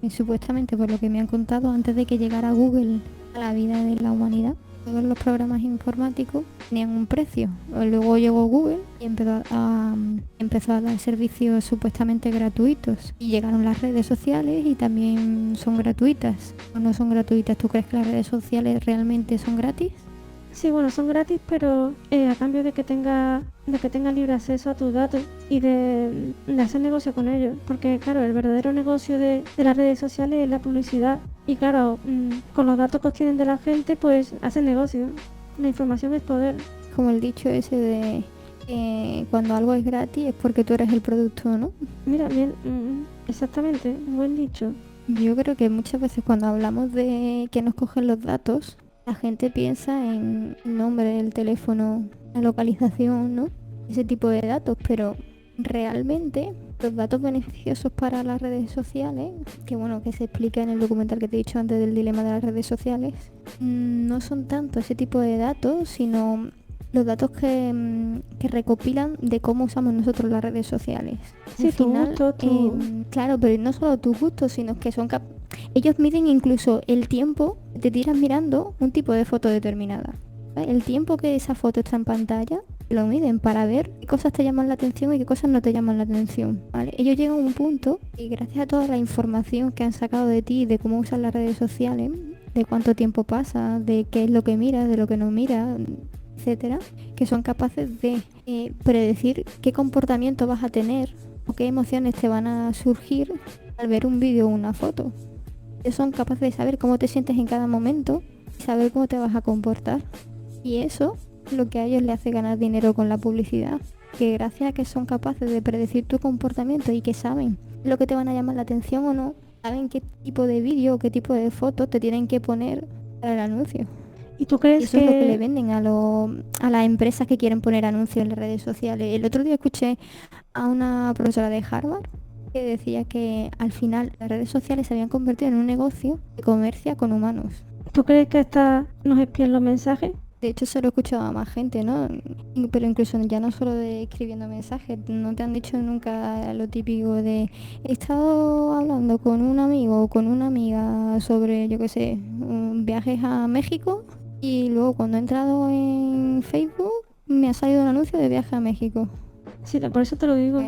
S2: Y supuestamente, por lo que me han contado, antes de que llegara Google a la vida de la humanidad, todos los programas informáticos tenían un precio. Luego llegó Google y empezó a dar servicios supuestamente gratuitos. Y llegaron las redes sociales y también son gratuitas. ¿O no son gratuitas? ¿Tú crees que las redes sociales realmente son gratis?
S1: Sí, bueno, son gratis, pero a cambio de que tenga libre acceso a tus datos y de hacer negocio con ellos. Porque, claro, el verdadero negocio de las redes sociales es la publicidad. Y, claro, con los datos que obtienen de la gente, pues hacen negocio. La información es poder.
S2: Como el dicho ese de cuando algo es gratis es porque tú eres el producto, ¿no?
S1: Mira, bien, exactamente, buen dicho.
S2: Yo creo que muchas veces cuando hablamos de que nos cogen los datos, la gente piensa en el nombre, el teléfono, la localización, ¿no? Ese tipo de datos, pero realmente los datos beneficiosos para las redes sociales, que bueno, que se explica en el documental que te he dicho antes del dilema de las redes sociales, no son tanto ese tipo de datos, sino los datos que recopilan de cómo usamos nosotros las redes sociales.
S1: Sí,
S2: Al
S1: tu
S2: final,
S1: gusto,
S2: claro, pero no solo tus gustos, sino que son ellos miden incluso el tiempo que te tiras mirando un tipo de foto determinada. ¿Vale? El tiempo que esa foto está en pantalla lo miden para ver qué cosas te llaman la atención y qué cosas no te llaman la atención. ¿Vale? Ellos llegan a un punto y gracias a toda la información que han sacado de ti, de cómo usas las redes sociales, de cuánto tiempo pasa, de qué es lo que miras, de lo que no miras, etcétera, que son capaces de predecir qué comportamiento vas a tener o qué emociones te van a surgir al ver un vídeo o una foto. Ellos son capaces de saber cómo te sientes en cada momento y saber cómo te vas a comportar. Y eso es lo que a ellos les hace ganar dinero con la publicidad. Que gracias a que son capaces de predecir tu comportamiento y que saben lo que te van a llamar la atención o no, saben qué tipo de vídeo o qué tipo de foto te tienen que poner para el anuncio.
S1: ¿Y tú
S2: Y
S1: crees
S2: eso es lo que le venden a las empresas que quieren poner anuncios en las redes sociales. El otro día escuché a una profesora de Harvard que decía que al final las redes sociales se habían convertido en un negocio que comercia con humanos.
S1: ¿Tú crees que estas nos espían los mensajes?
S2: De hecho, se lo he escuchado a más gente, ¿no? Pero incluso ya no solo de escribiendo mensajes, no te han dicho nunca lo típico de he estado hablando con un amigo o con una amiga sobre, yo qué sé, viajes a México y luego cuando he entrado en Facebook me ha salido un anuncio de viaje a México.
S1: Sí, por eso te lo digo.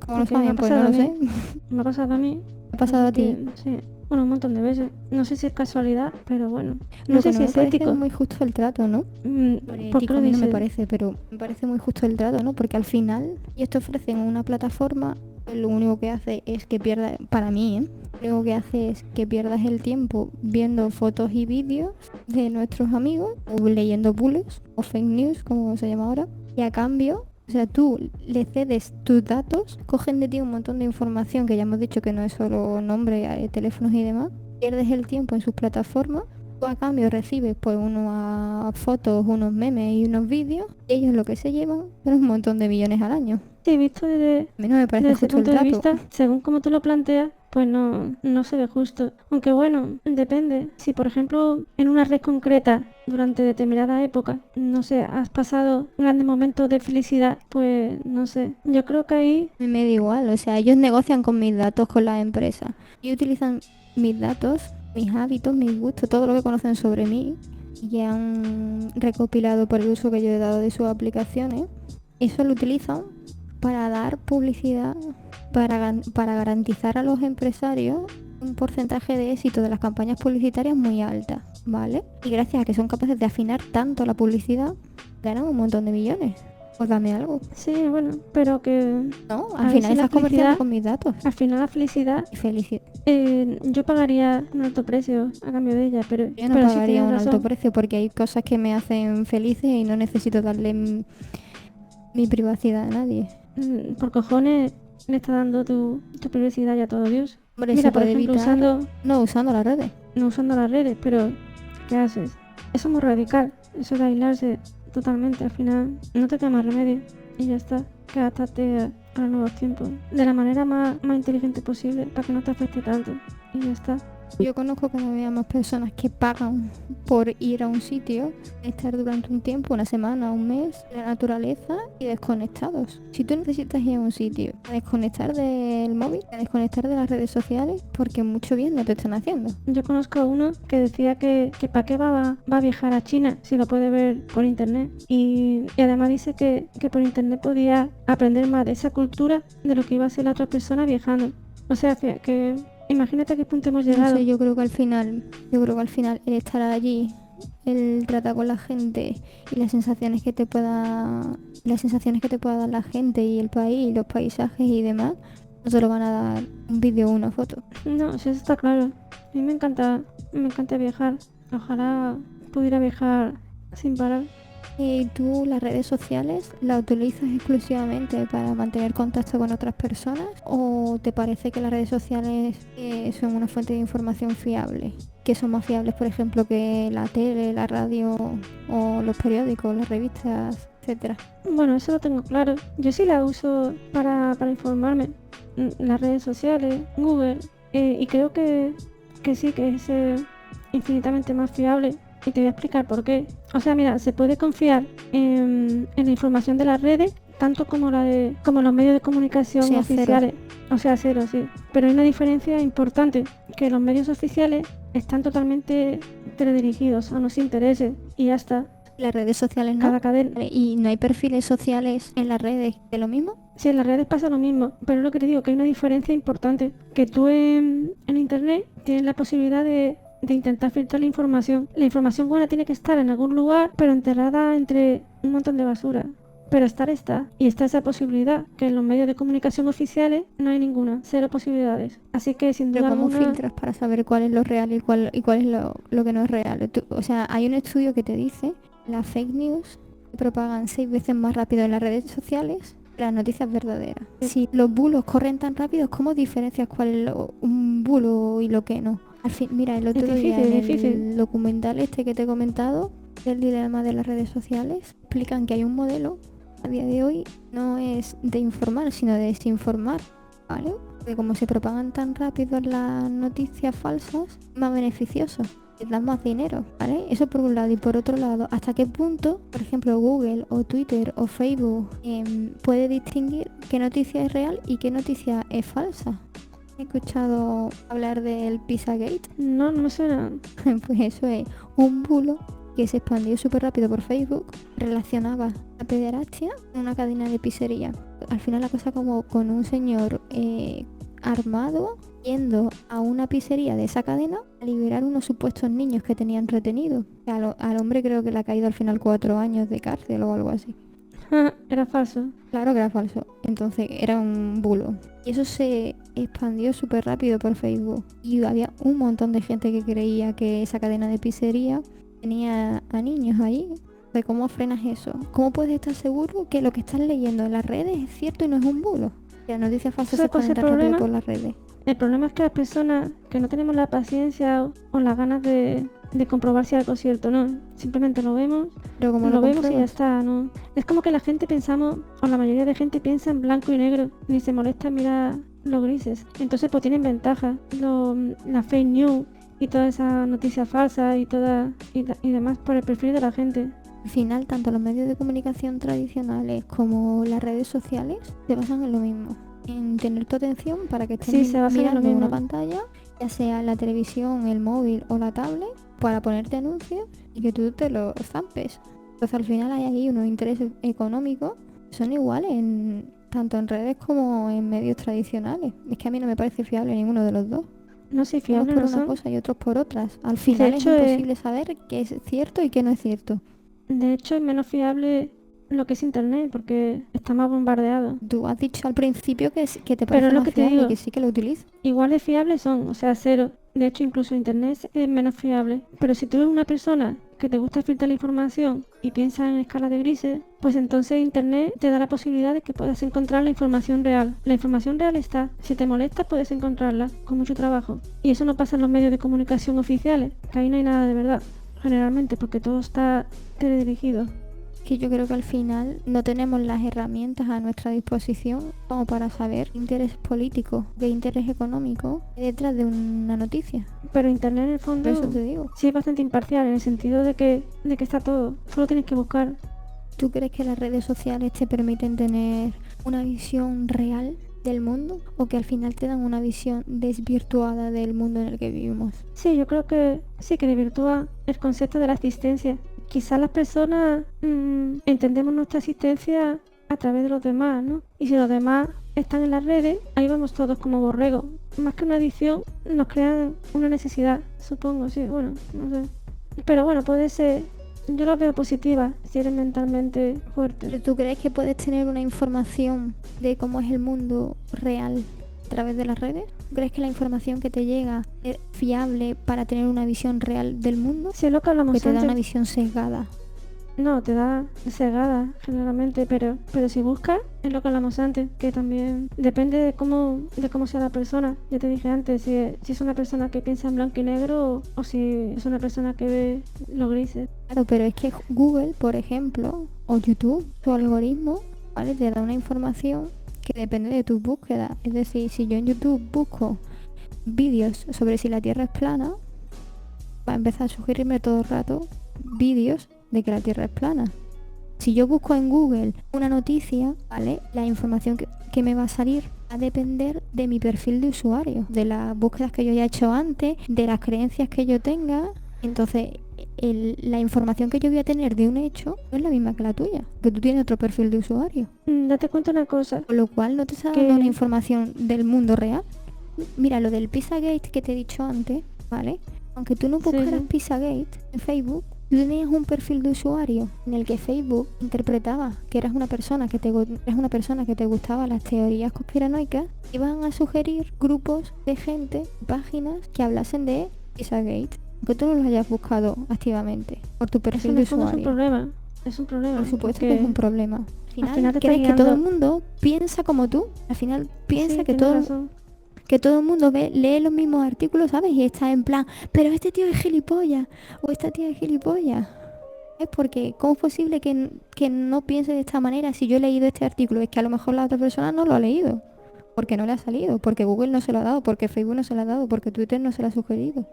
S2: ¿Cómo lo
S1: Porque me ha
S2: saben? Pues no
S1: pasado
S2: lo
S1: a
S2: sé.
S1: mí. Me ha pasado a mí.
S2: ¿Me ha pasado a
S1: Así
S2: ti?
S1: que, sí, bueno, un montón de veces. No sé si es casualidad, pero bueno. No
S2: Lo
S1: sé
S2: que no
S1: si
S2: me
S1: es
S2: parece
S1: ético.
S2: muy justo el trato, ¿no? Por
S1: ¿Por qué
S2: ético
S1: lo
S2: a mí no me
S1: dices?
S2: parece, pero me parece muy justo el trato, ¿no? Porque al final ellos te ofrecen una plataforma, lo único que hace es que pierdas, para mí, lo único que hace es que pierdas el tiempo viendo fotos y vídeos de nuestros amigos, o leyendo bullets, o fake news, como se llama ahora, y a cambio, o sea, tú le cedes tus datos, cogen de ti un montón de información, que ya hemos dicho que no es solo nombre, teléfonos y demás, pierdes el tiempo en sus plataformas. Tú a cambio recibes pues unas fotos, unos memes y unos vídeos. Y ellos lo que se llevan son un montón de millones al año.
S1: Sí, visto desde,
S2: A mí no me parece
S1: desde ese
S2: justo el
S1: punto de
S2: trato.
S1: vista, según como tú lo planteas, pues no se ve justo. Aunque bueno, depende. Si por ejemplo en una red concreta durante determinada época, no sé, has pasado grandes momentos de felicidad, pues no sé. Yo creo que ahí
S2: A mí me da igual, o sea, ellos negocian con mis datos con las empresas. Y utilizan mis datos, mis hábitos, mis gustos, todo lo que conocen sobre mí y que han recopilado por el uso que yo he dado de sus aplicaciones. Eso lo utilizan para dar publicidad, para garantizar a los empresarios un porcentaje de éxito de las campañas publicitarias muy alta, ¿vale? Y gracias a que son capaces de afinar tanto la publicidad, ganan un montón de millones. Pues dame algo.
S1: sí, bueno, pero que
S2: No,
S1: A
S2: al
S1: ver
S2: final
S1: si la
S2: estás conversando
S1: felicidad-
S2: con mis datos.
S1: al final la felicidad,
S2: Y felicidad.
S1: yo pagaría un alto precio a cambio de ella, pero,
S2: Yo no
S1: pero sí
S2: pagaría
S1: tienes
S2: un
S1: razón.
S2: alto precio porque hay cosas que me hacen felices y no necesito darle mi privacidad a nadie.
S1: Por cojones le está dando tu privacidad ya a todo Dios.
S2: Hombre,
S1: Mira,
S2: se
S1: por
S2: puede
S1: ejemplo,
S2: evitar no usando las redes.
S1: no usando las redes, pero ¿qué haces? Eso es muy radical, eso de aislarse totalmente, al final no te queda más remedio y ya está, que adaptarte a los nuevos tiempos de la manera más inteligente posible para que no te afecte tanto y ya está.
S2: Yo conozco cada vez más personas que pagan por ir a un sitio, estar durante un tiempo, una semana, un mes, en la naturaleza y desconectados. Si tú necesitas ir a un sitio, a desconectar del móvil, a desconectar de las redes sociales, porque mucho bien no te están haciendo.
S1: Yo conozco a uno que decía que para qué va a viajar a China si lo puede ver por internet y además dice que por internet podía aprender más de esa cultura de lo que iba a ser la otra persona viajando. O sea que imagínate a qué punto hemos
S2: No
S1: llegado.
S2: sé, yo creo que al final el estar allí, el tratar con la gente y las sensaciones que te pueda dar la gente y el país, y los paisajes y demás, no te lo van a dar un vídeo o una foto.
S1: No, sí, eso está claro. A mí me encanta viajar. Ojalá pudiera viajar sin parar.
S2: ¿Y tú las redes sociales las utilizas exclusivamente para mantener contacto con otras personas o te parece que las redes sociales son una fuente de información fiable? Que son más fiables, por ejemplo, que la tele, la radio o los periódicos, las revistas, etcétera.
S1: Bueno, eso lo tengo claro. Yo sí la uso para informarme. Las redes sociales, Google, y creo que sí, que es infinitamente más fiable. Y te voy a explicar por qué. O sea, mira, se puede confiar en la información de las redes, tanto como como los medios de comunicación
S2: O sea,
S1: oficiales. O sea, cero, sí. Pero hay una diferencia importante, que los medios oficiales están totalmente teledirigidos a unos intereses y ya está.
S2: Las redes sociales no.
S1: Cada cadena.
S2: Vale, ¿y no hay perfiles sociales en las redes de lo mismo?
S1: Sí, en las redes pasa lo mismo, pero es lo que te digo, que hay una diferencia importante, que tú en internet tienes la posibilidad de intentar filtrar la información. La información buena tiene que estar en algún lugar, pero enterrada entre un montón de basura. Pero está. Y está esa posibilidad, que en los medios de comunicación oficiales no hay ninguna, cero posibilidades. Así que sin duda
S2: Pero ¿cómo
S1: alguna...
S2: filtras para saber cuál es lo real y cuál es lo que no es real? O sea, hay un estudio que te dice las fake news se propagan 6 veces más rápido en las redes sociales que las noticias verdaderas. Si los bulos corren tan rápido, ¿cómo diferencias cuál es un bulo y lo que no? Al fin, mira, el otro día en el documental este que te he comentado, del dilema de las redes sociales, explican que hay un modelo a día de hoy no es de informar, sino de desinformar, ¿vale? Porque como se propagan tan rápido las noticias falsas, es más beneficioso, les dan más dinero, ¿vale? Eso por un lado. Y por otro lado, ¿hasta qué punto, por ejemplo, Google o Twitter o Facebook puede distinguir qué noticia es real y qué noticia es falsa? ¿He escuchado hablar del Pizzagate?
S1: No me suena.
S2: Pues eso es un bulo que se expandió súper rápido por Facebook, relacionaba la pederastia con una cadena de pizzería. Al final la cosa como con un señor armado yendo a una pizzería de esa cadena a liberar unos supuestos niños que tenían retenidos. Al hombre creo que le ha caído al final 4 años de cárcel o algo así.
S1: Era falso.
S2: Claro que era falso. Entonces era un bulo. Y eso se expandió súper rápido por Facebook. Y había un montón de gente que creía que esa cadena de pizzería tenía a niños allí. ¿De cómo frenas eso? ¿Cómo puedes estar seguro que lo que estás leyendo en las redes es cierto y no es un bulo? Que las noticias falsas se exponen tan rápido por las redes.
S1: El problema es que las personas que no tenemos la paciencia o las ganas de comprobar si algo es cierto, no. Simplemente lo vemos,
S2: pero como
S1: lo vemos y ya está, ¿no? Es como que la gente pensamos, o la mayoría de gente piensa en blanco y negro, ni se molesta en mirar los grises. Entonces pues tienen ventaja. La fake news y toda esa noticia falsa y demás por el perfil de la gente.
S2: Al final, tanto los medios de comunicación tradicionales como las redes sociales se basan en lo mismo. En tener tu atención para que estés mirando una pantalla, ya sea la televisión, el móvil o la tablet, para ponerte anuncios y que tú te los zampes. Entonces al final hay ahí unos intereses económicos que son iguales tanto en redes como en medios tradicionales. Es que a mí no me parece fiable ninguno de los dos.
S1: No sé, fiable
S2: unos por una cosa y otros por otras. Al final es imposible saber qué es cierto y qué no es cierto.
S1: De hecho es menos fiable lo que es internet porque está más bombardeado.
S2: Tú has dicho al principio que te parece más fiable y que sí que lo utilizas.
S1: Igual de fiables son, o sea, cero. De hecho incluso internet es menos fiable. Pero si tú eres una persona que te gusta filtrar la información y piensas en escala de grises, pues entonces internet te da la posibilidad de que puedas encontrar la información real. La información real está. Si te molesta puedes encontrarla con mucho trabajo. Y eso no pasa en los medios de comunicación oficiales, que ahí no hay nada de verdad. Generalmente, porque todo está teledirigido.
S2: Que yo creo que al final no tenemos las herramientas a nuestra disposición como para saber qué interés político, qué interés económico hay detrás de una noticia.
S1: Pero internet en el fondo,
S2: por eso te digo,
S1: sí es bastante imparcial en el sentido de que está todo, solo tienes que buscar.
S2: ¿Tú crees que las redes sociales te permiten tener una visión real del mundo o que al final te dan una visión desvirtuada del mundo en el que vivimos?
S1: Sí, yo creo que sí, que desvirtúa el concepto de la existencia. Quizás las personas entendemos nuestra existencia a través de los demás, ¿no? Y si los demás están en las redes, ahí vamos todos como borregos. Más que una adicción, nos crean una necesidad, supongo, sí, bueno, no sé. Pero bueno, puede ser, yo lo veo positiva si eres mentalmente fuerte.
S2: ¿Pero tú crees que puedes tener una información de cómo es el mundo real a través de las redes? ¿Crees que la información que te llega es fiable para tener una visión real del mundo?
S1: Sí, es lo que hablamos
S2: que te
S1: antes.
S2: da una visión sesgada.
S1: No, te da cegada generalmente, pero si buscas, es lo que hablamos antes, que también depende de cómo sea la persona. Ya te dije antes, si es una persona que piensa en blanco y negro o si es una persona que ve los grises.
S2: Claro, pero es que Google, por ejemplo, o YouTube, su algoritmo, ¿vale? Te da una información que depende de tus búsquedas. Es decir, si yo en YouTube busco vídeos sobre si la Tierra es plana, va a empezar a sugerirme todo el rato vídeos de que la Tierra es plana. Si yo busco en Google una noticia, ¿vale? La información que me va a salir va a depender de mi perfil de usuario, de las búsquedas que yo haya hecho antes, de las creencias que yo tenga. Entonces, la información que yo voy a tener de un hecho no es la misma que la tuya, que tú tienes otro perfil de usuario.
S1: Date cuenta una cosa,
S2: Con lo cual no te está
S1: que
S2: dando una información del mundo real. Mira, lo del Pizzagate que te he dicho antes, ¿vale? Aunque tú no
S1: Sí,
S2: buscaras
S1: sí.
S2: Pizzagate en Facebook, tú tenías un perfil de usuario en el que Facebook interpretaba que eras una persona que te gustaban las teorías conspiranoicas, iban a sugerir grupos de gente, páginas que hablasen de Pizzagate, aunque tú no los hayas buscado activamente por tu
S1: Eso
S2: perfil
S1: en
S2: de
S1: el fondo
S2: usuario.
S1: es un problema,
S2: Por supuesto
S1: porque
S2: que es un problema. Al
S1: final te está
S2: crees que todo el
S1: guiando.
S2: mundo piensa como tú. Al final piensa
S1: Sí,
S2: que
S1: tienes razón.
S2: todo el mundo lee los mismos artículos, ¿sabes? Y está en plan, pero este tío es gilipollas o esta tía es gilipollas. Es porque, ¿cómo es posible que no piense de esta manera si yo he leído este artículo? Es que a lo mejor la otra persona no lo ha leído. Porque no le ha salido, porque Google no se lo ha dado, porque Facebook no se lo ha dado, porque Twitter no se lo ha sugerido.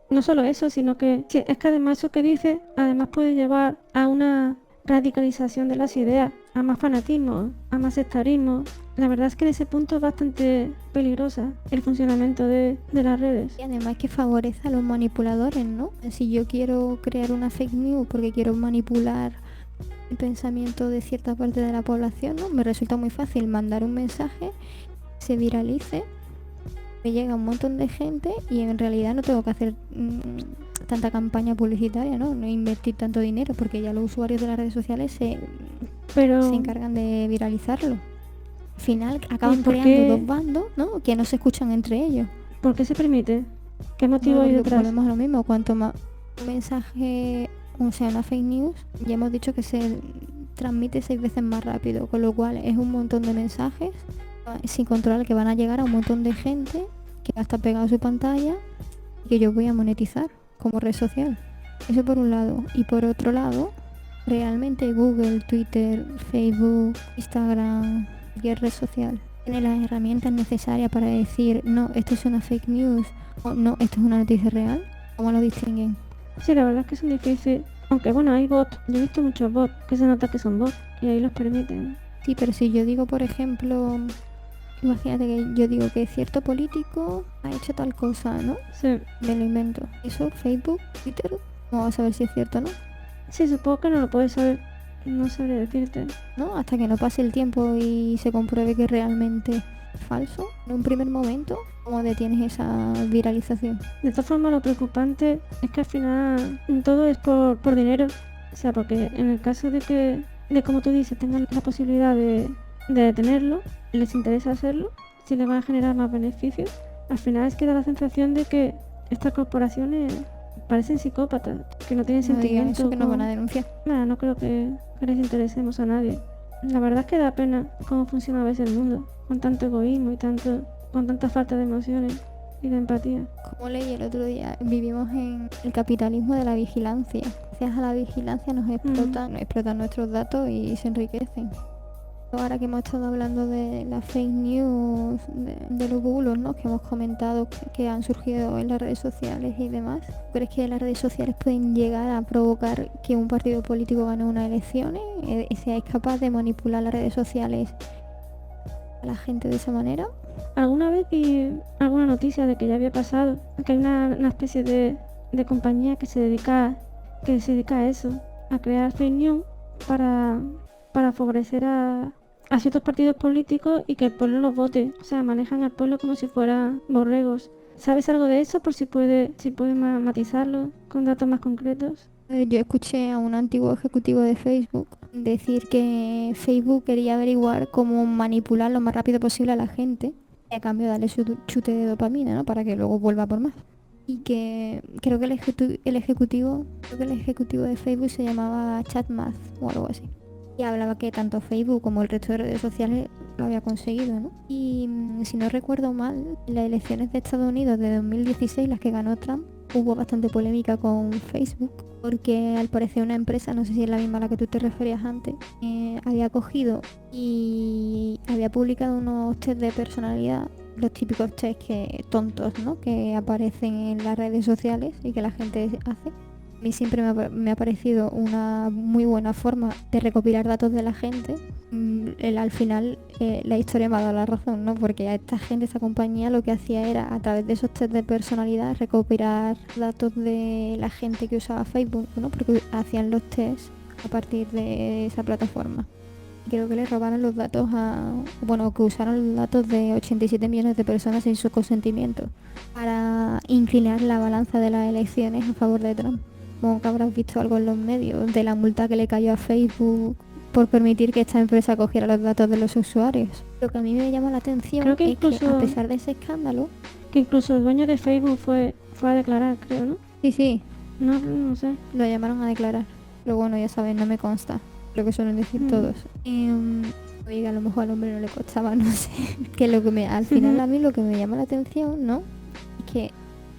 S1: No solo eso, sino que sí, es que además eso que dice, además puede llevar a una radicalización de las ideas, a más fanatismo, a más sectarismo. La verdad es que en ese punto es bastante peligrosa el funcionamiento de las redes.
S2: Y además que favorece a los manipuladores, ¿no? Si yo quiero crear una fake news porque quiero manipular el pensamiento de cierta parte de la población, ¿no? Me resulta muy fácil mandar un mensaje, se viralice, me llega a un montón de gente y en realidad no tengo que hacer tanta campaña publicitaria, ¿no? No invertir tanto dinero porque ya los usuarios de las redes sociales se
S1: Pero,
S2: encargan de viralizarlo. Al final
S1: ¿y
S2: acaban
S1: por
S2: creando
S1: qué,
S2: dos bandos, ¿no? Que no se escuchan entre ellos.
S1: por qué se permite? ¿Qué motivo
S2: Bueno,
S1: hay
S2: porque
S1: detrás?
S2: volvemos a lo mismo, cuanto más un mensaje, o sea, una fake news, ya hemos dicho que se transmite 6 veces más rápido, con lo cual es un montón de mensajes sin controlar que van a llegar a un montón de gente que va a estar pegado a su pantalla y que yo voy a monetizar como red social. Eso por un lado. Y por otro lado, realmente Google, Twitter, Facebook, Instagram, cualquier red social tiene las herramientas necesarias para decir, no, esto es una fake news o no, esto es una noticia real. ¿Cómo lo distinguen?
S1: Sí, la verdad es que es difícil. Aunque bueno, hay bots. Yo he visto muchos bots que se nota que son bots y ahí los permiten.
S2: Sí, pero si yo digo, por ejemplo, imagínate que yo digo que cierto político ha hecho tal cosa, ¿no?
S1: Sí,
S2: Me lo invento. Eso, Facebook, Twitter, ¿cómo vas a saber si es cierto o no?
S1: sí, supongo que no lo puedes saber. No sabría decirte.
S2: ¿No? Hasta que no pase el tiempo y se compruebe que realmente es falso. En un primer momento, ¿cómo detienes esa viralización?
S1: De todas formas, lo preocupante es que al final todo es por dinero. O sea, porque en el caso de como tú dices, tengan la posibilidad de detenerlo, les interesa hacerlo, si les va a generar más beneficios, al final es que da la sensación de que estas corporaciones parecen psicópatas, que no tienen
S2: No digan
S1: sentimiento.
S2: eso, que nos van a denunciar.
S1: Nada, no creo que les interesemos a nadie. La verdad es que da pena cómo funciona a veces el mundo, con tanto egoísmo y con tanta falta de emociones y de empatía.
S2: Como leí el otro día, vivimos en el capitalismo de la vigilancia. Gracias a la vigilancia nos explotan nuestros datos y se enriquecen. Ahora que hemos estado hablando de las fake news, de los bulos, ¿no? Que hemos comentado que han surgido en las redes sociales y demás, ¿crees que las redes sociales pueden llegar a provocar que un partido político gane unas elecciones y sea capaz de manipular las redes sociales a la gente de esa manera?
S1: Alguna vez vi alguna noticia de que ya había pasado, que hay una especie de compañía que se dedica a eso, a crear fake news para favorecer a ciertos partidos políticos y que el pueblo los vote. O sea, manejan al pueblo como si fueran borregos. ¿Sabes algo de eso? Por si puede matizarlo con datos más concretos.
S2: Yo escuché a un antiguo ejecutivo de Facebook decir que Facebook quería averiguar cómo manipular lo más rápido posible a la gente y a cambio darle su chute de dopamina, ¿no? Para que luego vuelva por más. y que creo que el ejecutivo de Facebook se llamaba Chatmath o algo así. Y hablaba que tanto Facebook como el resto de redes sociales lo había conseguido, ¿no? Y si no recuerdo mal, en las elecciones de Estados Unidos de 2016, las que ganó Trump, hubo bastante polémica con Facebook, porque al parecer una empresa, no sé si es la misma a la que tú te referías antes, había cogido y había publicado unos test de personalidad, los típicos test tontos, ¿no? Que aparecen en las redes sociales y que la gente hace. A mí siempre me ha parecido una muy buena forma de recopilar datos de la gente. Al final la historia me ha dado la razón, ¿no? Porque a esta compañía lo que hacía era, a través de esos test de personalidad, recopilar datos de la gente que usaba Facebook, ¿no? Porque hacían los tests a partir de esa plataforma. Creo que le robaron los datos que usaron los datos de 87 millones de personas sin su consentimiento para inclinar la balanza de las elecciones a favor de Trump. Como que habrás visto algo en los medios de la multa que le cayó a Facebook por permitir que esta empresa cogiera los datos de los usuarios. Lo que a mí me llama la atención
S1: Creo que
S2: es que a pesar de ese escándalo...
S1: Que incluso el dueño de Facebook fue a declarar, creo, ¿no?
S2: Sí,
S1: No sé.
S2: lo llamaron a declarar. Pero bueno, ya saben, no me consta lo que suelen decir todos. Oiga, a lo mejor al hombre no le costaba, no sé. Que al final a mí lo que me llama la atención, ¿no? Es que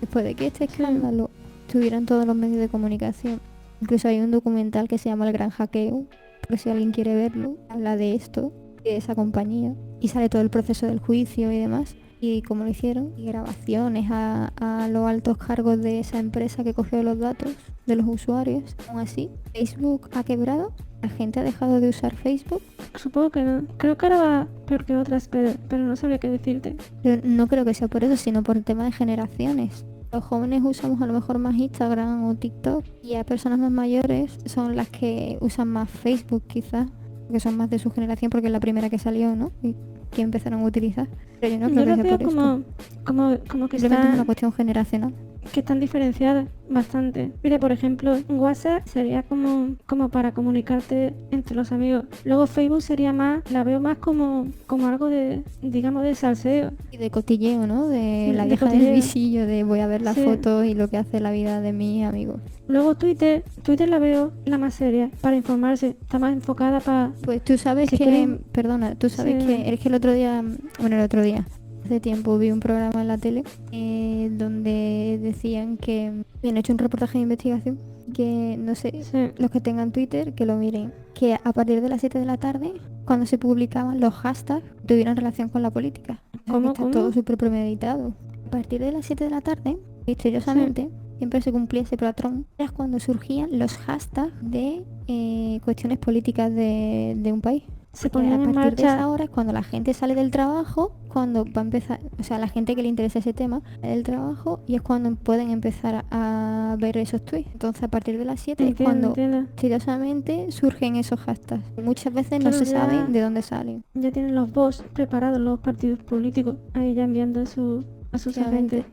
S2: después de que este escándalo estuvieran todos los medios de comunicación, incluso hay un documental que se llama El Gran Hackeo, por si alguien quiere verlo, habla de esto, de esa compañía, y sale todo el proceso del juicio y demás, y cómo lo hicieron, y grabaciones a los altos cargos de esa empresa que cogió los datos de los usuarios. Aún así, Facebook ha quebrado, la gente ha dejado de usar Facebook.
S1: Supongo que no. Creo que ahora va peor que otras, pero no sabría qué decirte.
S2: Pero no creo que sea por eso, sino por el tema de generaciones. Los jóvenes usamos a lo mejor más Instagram o TikTok, y a personas más mayores son las que usan más Facebook quizás, que son más de su generación porque es la primera que salió, ¿no? Y que empezaron a utilizar. Pero yo no creo que sea por esto.
S1: Como que
S2: Simplemente es una cuestión generacional.
S1: Que están diferenciadas bastante. Mira, por ejemplo, WhatsApp sería como para comunicarte entre los amigos. Luego Facebook sería la veo más como algo de, digamos, de salseo.
S2: Y de cotilleo, ¿no? De la
S1: de
S2: vieja
S1: cotilleo.
S2: del visillo, de voy a ver las
S1: Sí.
S2: fotos y lo que hace la vida de mis amigos.
S1: Luego Twitter la veo la más seria, para informarse. Está más enfocada para...
S2: Pues tú sabes
S1: Si
S2: que,
S1: quieren-
S2: perdona, tú sabes
S1: Sí.
S2: que es que el otro día, hace tiempo vi un programa en la tele donde decían que habían hecho un reportaje de investigación, que no sé,
S1: Sí.
S2: los que tengan Twitter que lo miren, que a partir de las 7 de la tarde, cuando se publicaban los hashtags, tuvieran relación con la política.
S1: ¿Cómo,
S2: Está
S1: cómo?
S2: todo súper premeditado. A partir de las 7 de la tarde, misteriosamente, siempre se cumplía ese patrón. Era cuando surgían los hashtags de cuestiones políticas de un país.
S1: Se
S2: Porque
S1: ponían
S2: a
S1: en
S2: partir de
S1: marcha...
S2: esa hora es cuando la gente sale del trabajo, cuando va a empezar, o sea, la gente que le interesa ese tema, sale del trabajo y es cuando pueden empezar a ver esos tweets. Entonces a partir de las 7 es cuando
S1: Entiendo.
S2: misteriosamente surgen esos hashtags. Muchas veces no
S1: Claro,
S2: se
S1: ya-
S2: sabe de dónde salen.
S1: Ya tienen los bots preparados, los partidos políticos, ahí ya enviando a sus
S2: Efectivamente.
S1: agentes.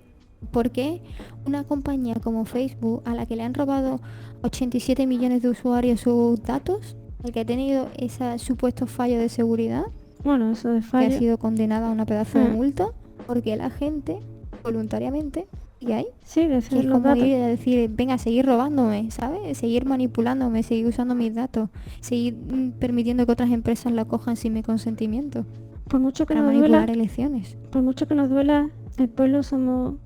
S2: ¿Por qué una compañía como Facebook, a la que le han robado 87 millones de usuarios sus datos, el que ha tenido ese supuesto fallo de seguridad,
S1: Bueno, eso de
S2: que
S1: fallo.
S2: ha sido condenada a una pedazo de
S1: Mm.
S2: multa, porque la gente voluntariamente sigue ahí?
S1: Sí, de
S2: Que
S1: hacer
S2: es
S1: los
S2: como
S1: datos.
S2: ir a decir, venga, seguir robándome, ¿sabes? Seguir manipulándome, seguir usando mis datos, seguir permitiendo que otras empresas la cojan sin mi consentimiento
S1: Por mucho que
S2: para
S1: nos
S2: manipular
S1: duela,
S2: elecciones.
S1: el pueblo somos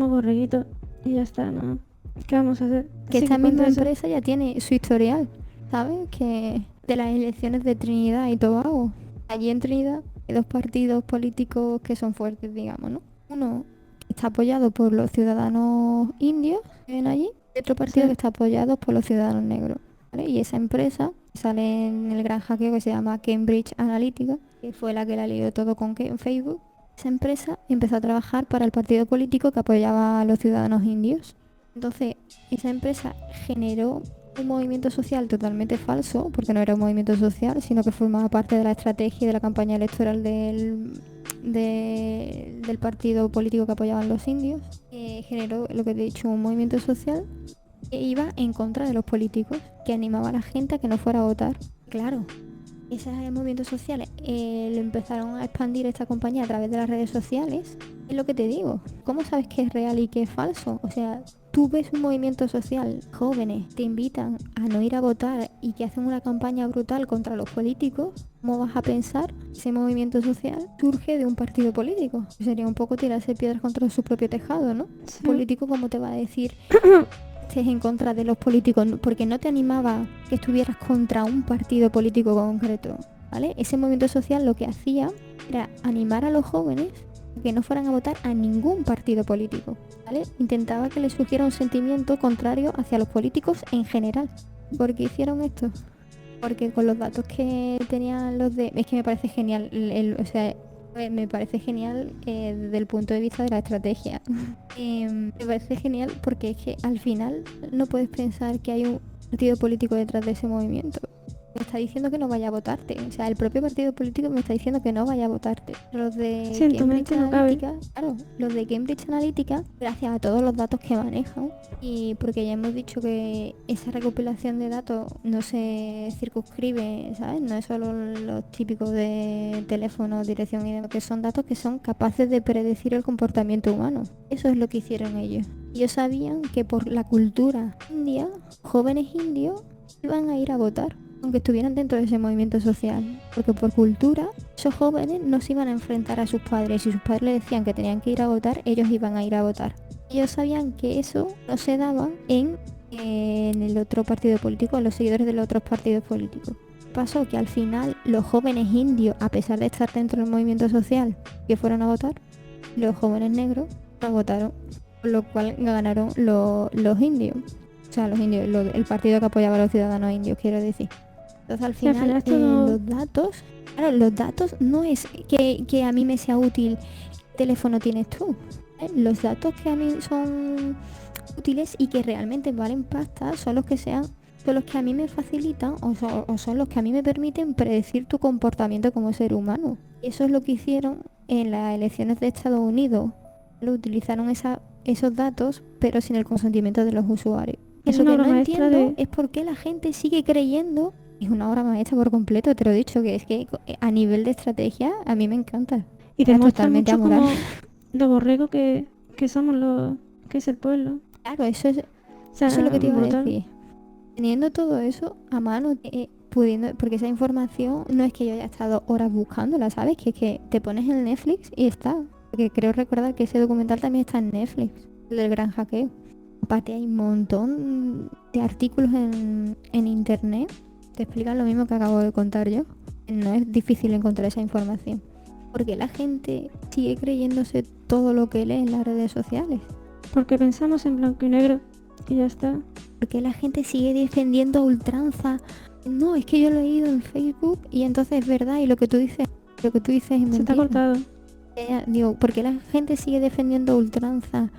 S1: borreguitos y ya está, ¿no? ¿Qué vamos a hacer?
S2: Que
S1: Así
S2: esta misma
S1: ponte eso.
S2: empresa ya tiene su historial, ¿sabes? Que de las elecciones de Trinidad y Tobago. Allí en Trinidad hay dos partidos políticos que son fuertes, digamos, ¿no? Uno que está apoyado por los ciudadanos indios que viven allí, y otro partido
S1: Sí.
S2: que está apoyado por los ciudadanos negros, ¿vale? Y esa empresa sale en el gran hackeo que se llama Cambridge Analytica, que fue la que la lió todo con Facebook. Esa empresa empezó a trabajar para el partido político que apoyaba a los ciudadanos indios. Entonces, esa empresa generó un movimiento social totalmente falso, porque no era un movimiento social, sino que formaba parte de la estrategia y de la campaña electoral del partido político que apoyaban los indios. Generó, lo que te he dicho, un movimiento social que iba en contra de los políticos, que animaba a la gente a que no fuera a votar. Claro, esos movimientos sociales lo empezaron a expandir esta compañía a través de las redes sociales, Es lo que te digo. ¿Cómo sabes qué es real y qué es falso? O sea, tú ves un movimiento social, jóvenes te invitan a no ir a votar y que hacen una campaña brutal contra los políticos. ¿Cómo vas a pensar que ese movimiento social surge de un partido político? Sería un poco tirarse piedras contra su propio tejado, ¿no?
S1: Sí.
S2: Político, ¿cómo te va a decir estés en contra de los políticos? Porque no te animaba que estuvieras contra un partido político concreto, ¿vale? Ese movimiento social lo que hacía era animar a los jóvenes que no fueran a votar a ningún partido político, ¿vale? Intentaba que les surgiera un sentimiento contrario hacia los políticos en general. ¿Por qué hicieron esto? Porque con los datos que tenían los de... Es que me parece genial, o sea, me parece genial desde el punto de vista de la estrategia. Me parece genial porque es que al final no puedes pensar que hay un partido político detrás de ese movimiento. Me está diciendo que no vaya a votarte. O sea, el propio partido político me está diciendo que no vaya a votarte. Los de
S1: Sí, en tu
S2: Cambridge
S1: mente no cabe.
S2: Analytica, claro, los de Cambridge Analytica, gracias a todos los datos que manejan, y porque ya hemos dicho que esa recopilación de datos no se circunscribe, ¿sabes? No es solo los típicos de teléfono, dirección y demás, que son datos que son capaces de predecir el comportamiento humano. Eso es lo que hicieron ellos. Ellos sabían que por la cultura india, jóvenes indios iban a ir a votar, aunque estuvieran dentro de ese movimiento social, porque por cultura esos jóvenes no se iban a enfrentar a sus padres. Si sus padres le decían que tenían que ir a votar, ellos iban a ir a votar. Ellos sabían que eso no se daba en el otro partido político, en los seguidores de los otros partidos políticos. Pasó que al final los jóvenes indios, a pesar de estar dentro del movimiento social, que fueron a votar, los jóvenes negros no votaron, por lo cual ganaron los indios. O sea, los indios, el partido que apoyaba a los ciudadanos indios, quiero decir. Entonces al
S1: Sí, al
S2: final,
S1: final es todo-
S2: los datos, claro, los datos no es que a mí me sea útil qué teléfono tienes tú. Los datos que a mí son útiles y que realmente valen pasta son los que a mí me facilitan o son los que a mí me permiten predecir tu comportamiento como ser humano. Y eso es lo que hicieron en las elecciones de Estados Unidos. Lo utilizaron esos datos, pero sin el consentimiento de los usuarios.
S1: Es
S2: Eso
S1: una
S2: que
S1: obra
S2: no
S1: maestra
S2: entiendo
S1: de...
S2: es por qué la gente sigue creyendo. Es una obra maestra por completo, te lo he dicho, que es que a nivel de estrategia a mí me encanta.
S1: Y
S2: Está
S1: demuestra
S2: totalmente
S1: mucho
S2: amoral.
S1: como lo borrego que somos los... que es el pueblo.
S2: Claro, eso es
S1: O sea,
S2: lo que te iba a
S1: brutal.
S2: decir. Teniendo todo eso a mano, pudiendo, porque esa información no es que yo haya estado horas buscándola, ¿sabes? Que es que te pones en Netflix y está. Porque creo recordar que ese documental también está en Netflix, el del gran hackeo. Aparte hay un montón de artículos en internet que explican lo mismo que acabo de contar yo. No es difícil encontrar esa información. Porque la gente sigue creyéndose todo lo que lee en las redes sociales.
S1: Porque pensamos en blanco y negro y ya está.
S2: Porque la gente sigue defendiendo a ultranza. No, es que yo lo he leído en Facebook y entonces es verdad y lo que tú dices es
S1: Se está
S2: mentira.
S1: cortado.
S2: Digo, porque la gente sigue defendiendo a ultranza.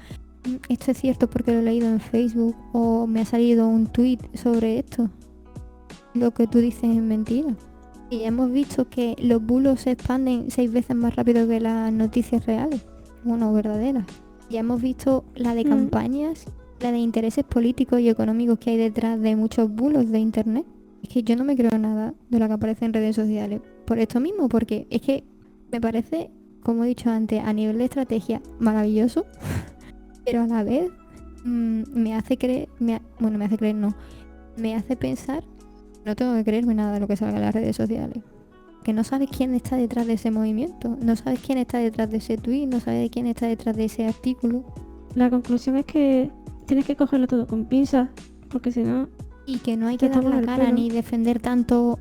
S2: Esto es cierto porque lo he leído en Facebook o me ha salido un tweet sobre esto. Lo que tú dices es mentira. Y ya hemos visto que los bulos se expanden 6 veces más rápido que las noticias reales, bueno, verdaderas. Ya hemos visto la de campañas, la de intereses políticos y económicos que hay detrás de muchos bulos de internet. Es que yo no me creo nada de lo que aparece en redes sociales. Por esto mismo, porque es que me parece, como he dicho antes, a nivel de estrategia maravilloso, pero a la vez me hace creer, no, me hace pensar, no tengo que creerme nada de lo que salga en las redes sociales. Que no sabes quién está detrás de ese movimiento, no sabes quién está detrás de ese tweet, no sabes quién está detrás de ese artículo.
S1: La conclusión es que tienes que cogerlo todo con pinzas, porque si no...
S2: Y que no hay
S1: Te
S2: que dar
S1: tomas
S2: la
S1: el
S2: cara
S1: pelo.
S2: ni defender tanto,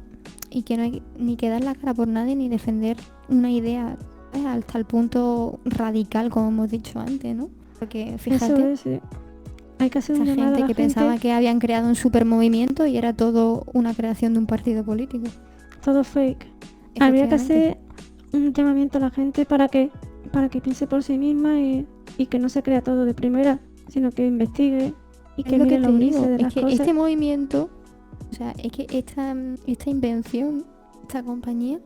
S2: y que no hay ni que dar la cara por nadie ni defender una idea hasta el punto radical, como hemos dicho antes, ¿no? Porque
S1: Eso
S2: fíjate,
S1: es, sí. Hay que hacer
S2: esa
S1: un llamado a
S2: gente
S1: la
S2: que
S1: gente.
S2: pensaba que habían creado un super movimiento y era todo una creación de un partido político.
S1: Todo fake. Habría que
S2: Efectivamente.
S1: hacer un llamamiento a la gente para que piense por sí misma y que no se crea todo de primera, sino que investigue y
S2: Es
S1: que
S2: lo
S1: mire
S2: que
S1: los
S2: te
S1: grises
S2: digo,
S1: de
S2: es
S1: las
S2: que
S1: cosas.
S2: este movimiento, o sea, es que esta invención, esta compañía,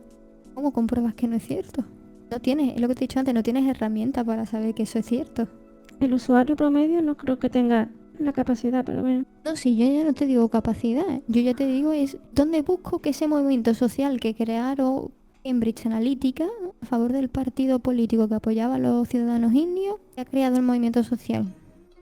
S2: ¿cómo compruebas que no es cierto? No tienes, es lo que te he dicho antes, no tienes herramientas para saber que eso es cierto.
S1: El usuario promedio no creo que tenga la capacidad, pero bueno.
S2: No, si yo ya no te digo capacidad, yo ya te digo es dónde busco que ese movimiento social que crearon Cambridge Analytica a favor del partido político que apoyaba a los ciudadanos indios y ha creado el movimiento social.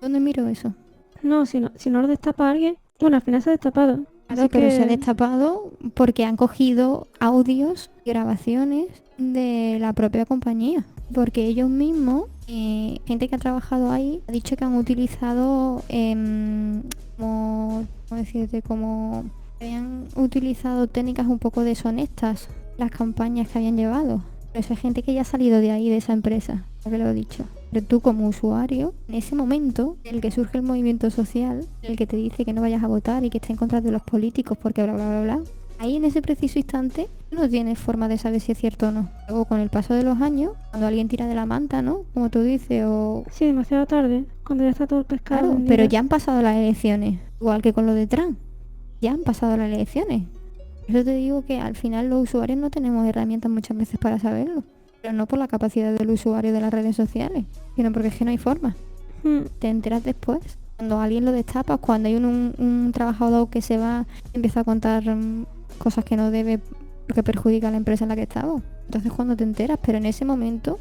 S2: ¿Dónde miro eso?
S1: No, si no lo destapa alguien, bueno, al final se ha destapado.
S2: Claro,
S1: Así
S2: pero se ha
S1: que,
S2: destapado porque han cogido audios y grabaciones de la propia compañía. Porque ellos mismos, gente que ha trabajado ahí, ha dicho que han utilizado, ¿cómo decirte? Como habían utilizado técnicas un poco deshonestas las campañas que habían llevado. Pero eso es gente que ya ha salido de ahí, de esa empresa, ya que lo he dicho. Pero tú como usuario, en ese momento en el que surge el movimiento social, en el que te dice que no vayas a votar y que está en contra de los políticos porque bla bla bla bla, ahí en ese preciso instante no tienes forma de saber si es cierto o no. Luego con el paso de los años, cuando alguien tira de la manta, ¿no? Como tú dices, o...
S1: sí, demasiado tarde, cuando ya está todo el pescado
S2: Claro,
S1: vendido.
S2: pero ya han pasado las elecciones, igual que con lo de Trump. Ya han pasado las elecciones. Por eso te digo que al final los usuarios no tenemos herramientas muchas veces para saberlo. Pero no por la capacidad del usuario de las redes sociales, sino porque es que no hay forma. Te enteras después. Cuando alguien lo destapa, cuando hay un trabajador que se va, empieza a contar cosas que no debe, porque perjudica a la empresa en la que estaba. Entonces cuando te enteras, pero en ese momento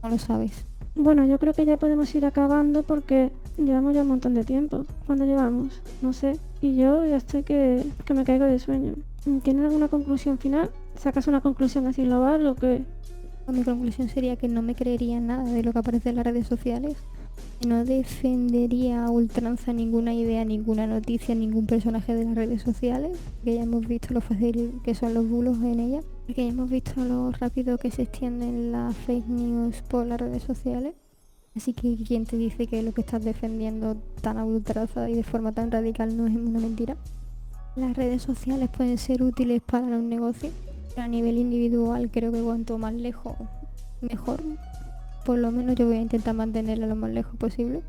S2: no lo sabes.
S1: Bueno, yo creo que ya podemos ir acabando porque llevamos ya un montón de tiempo. ¿Cuándo llevamos? No sé. Y yo ya estoy que me caigo de sueño. ¿Tienes alguna conclusión final? ¿Sacas una conclusión así global o qué?
S2: Mi conclusión sería que no me creería nada de lo que aparece en las redes sociales. No defendería a ultranza ninguna idea, ninguna noticia, ningún personaje de las redes sociales, porque ya hemos visto lo fácil que son los bulos en ellas, porque ya hemos visto lo rápido que se extienden las fake news por las redes sociales. Así que ¿quién te dice que lo que estás defendiendo tan a ultranza y de forma tan radical no es una mentira? Las redes sociales pueden ser útiles para los negocios, pero a nivel individual creo que cuanto más lejos, mejor. Por lo menos yo voy a intentar mantenerla lo más lejos posible.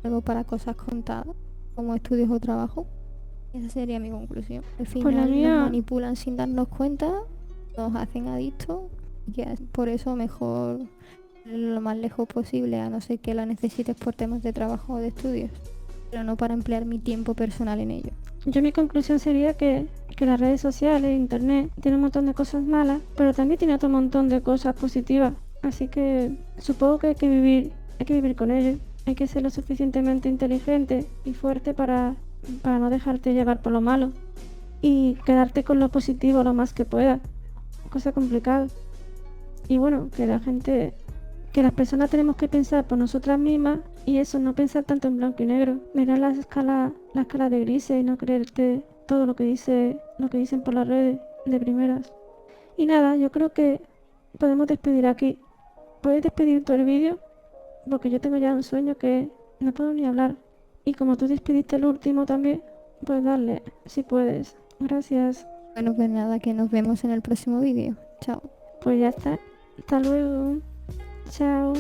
S2: Luego para cosas contadas, como estudios o trabajo. Esa sería mi conclusión. Al
S1: Pues la
S2: final nos
S1: mía,
S2: manipulan sin darnos cuenta, nos hacen adictos y que por eso mejor lo más lejos posible, a no ser que la necesites por temas de trabajo o de estudios, pero no para emplear mi tiempo personal en ello.
S1: mi conclusión sería que las redes sociales, internet, tienen un montón de cosas malas, pero también tiene otro montón de cosas positivas. Así que supongo que hay que vivir con ello. Hay que ser lo suficientemente inteligente y fuerte para no dejarte llevar por lo malo y quedarte con lo positivo lo más que puedas. Cosa complicada. Y bueno, que las personas tenemos que pensar por nosotras mismas y eso, no pensar tanto en blanco y negro. Mirar la escala de grises y no creerte todo lo que dicen por las redes de primeras. Y nada, yo creo que podemos despedir aquí. ¿Puedes despedir todo el vídeo? Porque yo tengo ya un sueño que no puedo ni hablar. Y como tú despediste el último también, pues darle, si puedes. Gracias.
S2: Bueno, pues nada, que nos vemos en el próximo vídeo. Chao.
S1: Pues ya está. Hasta luego. Chao.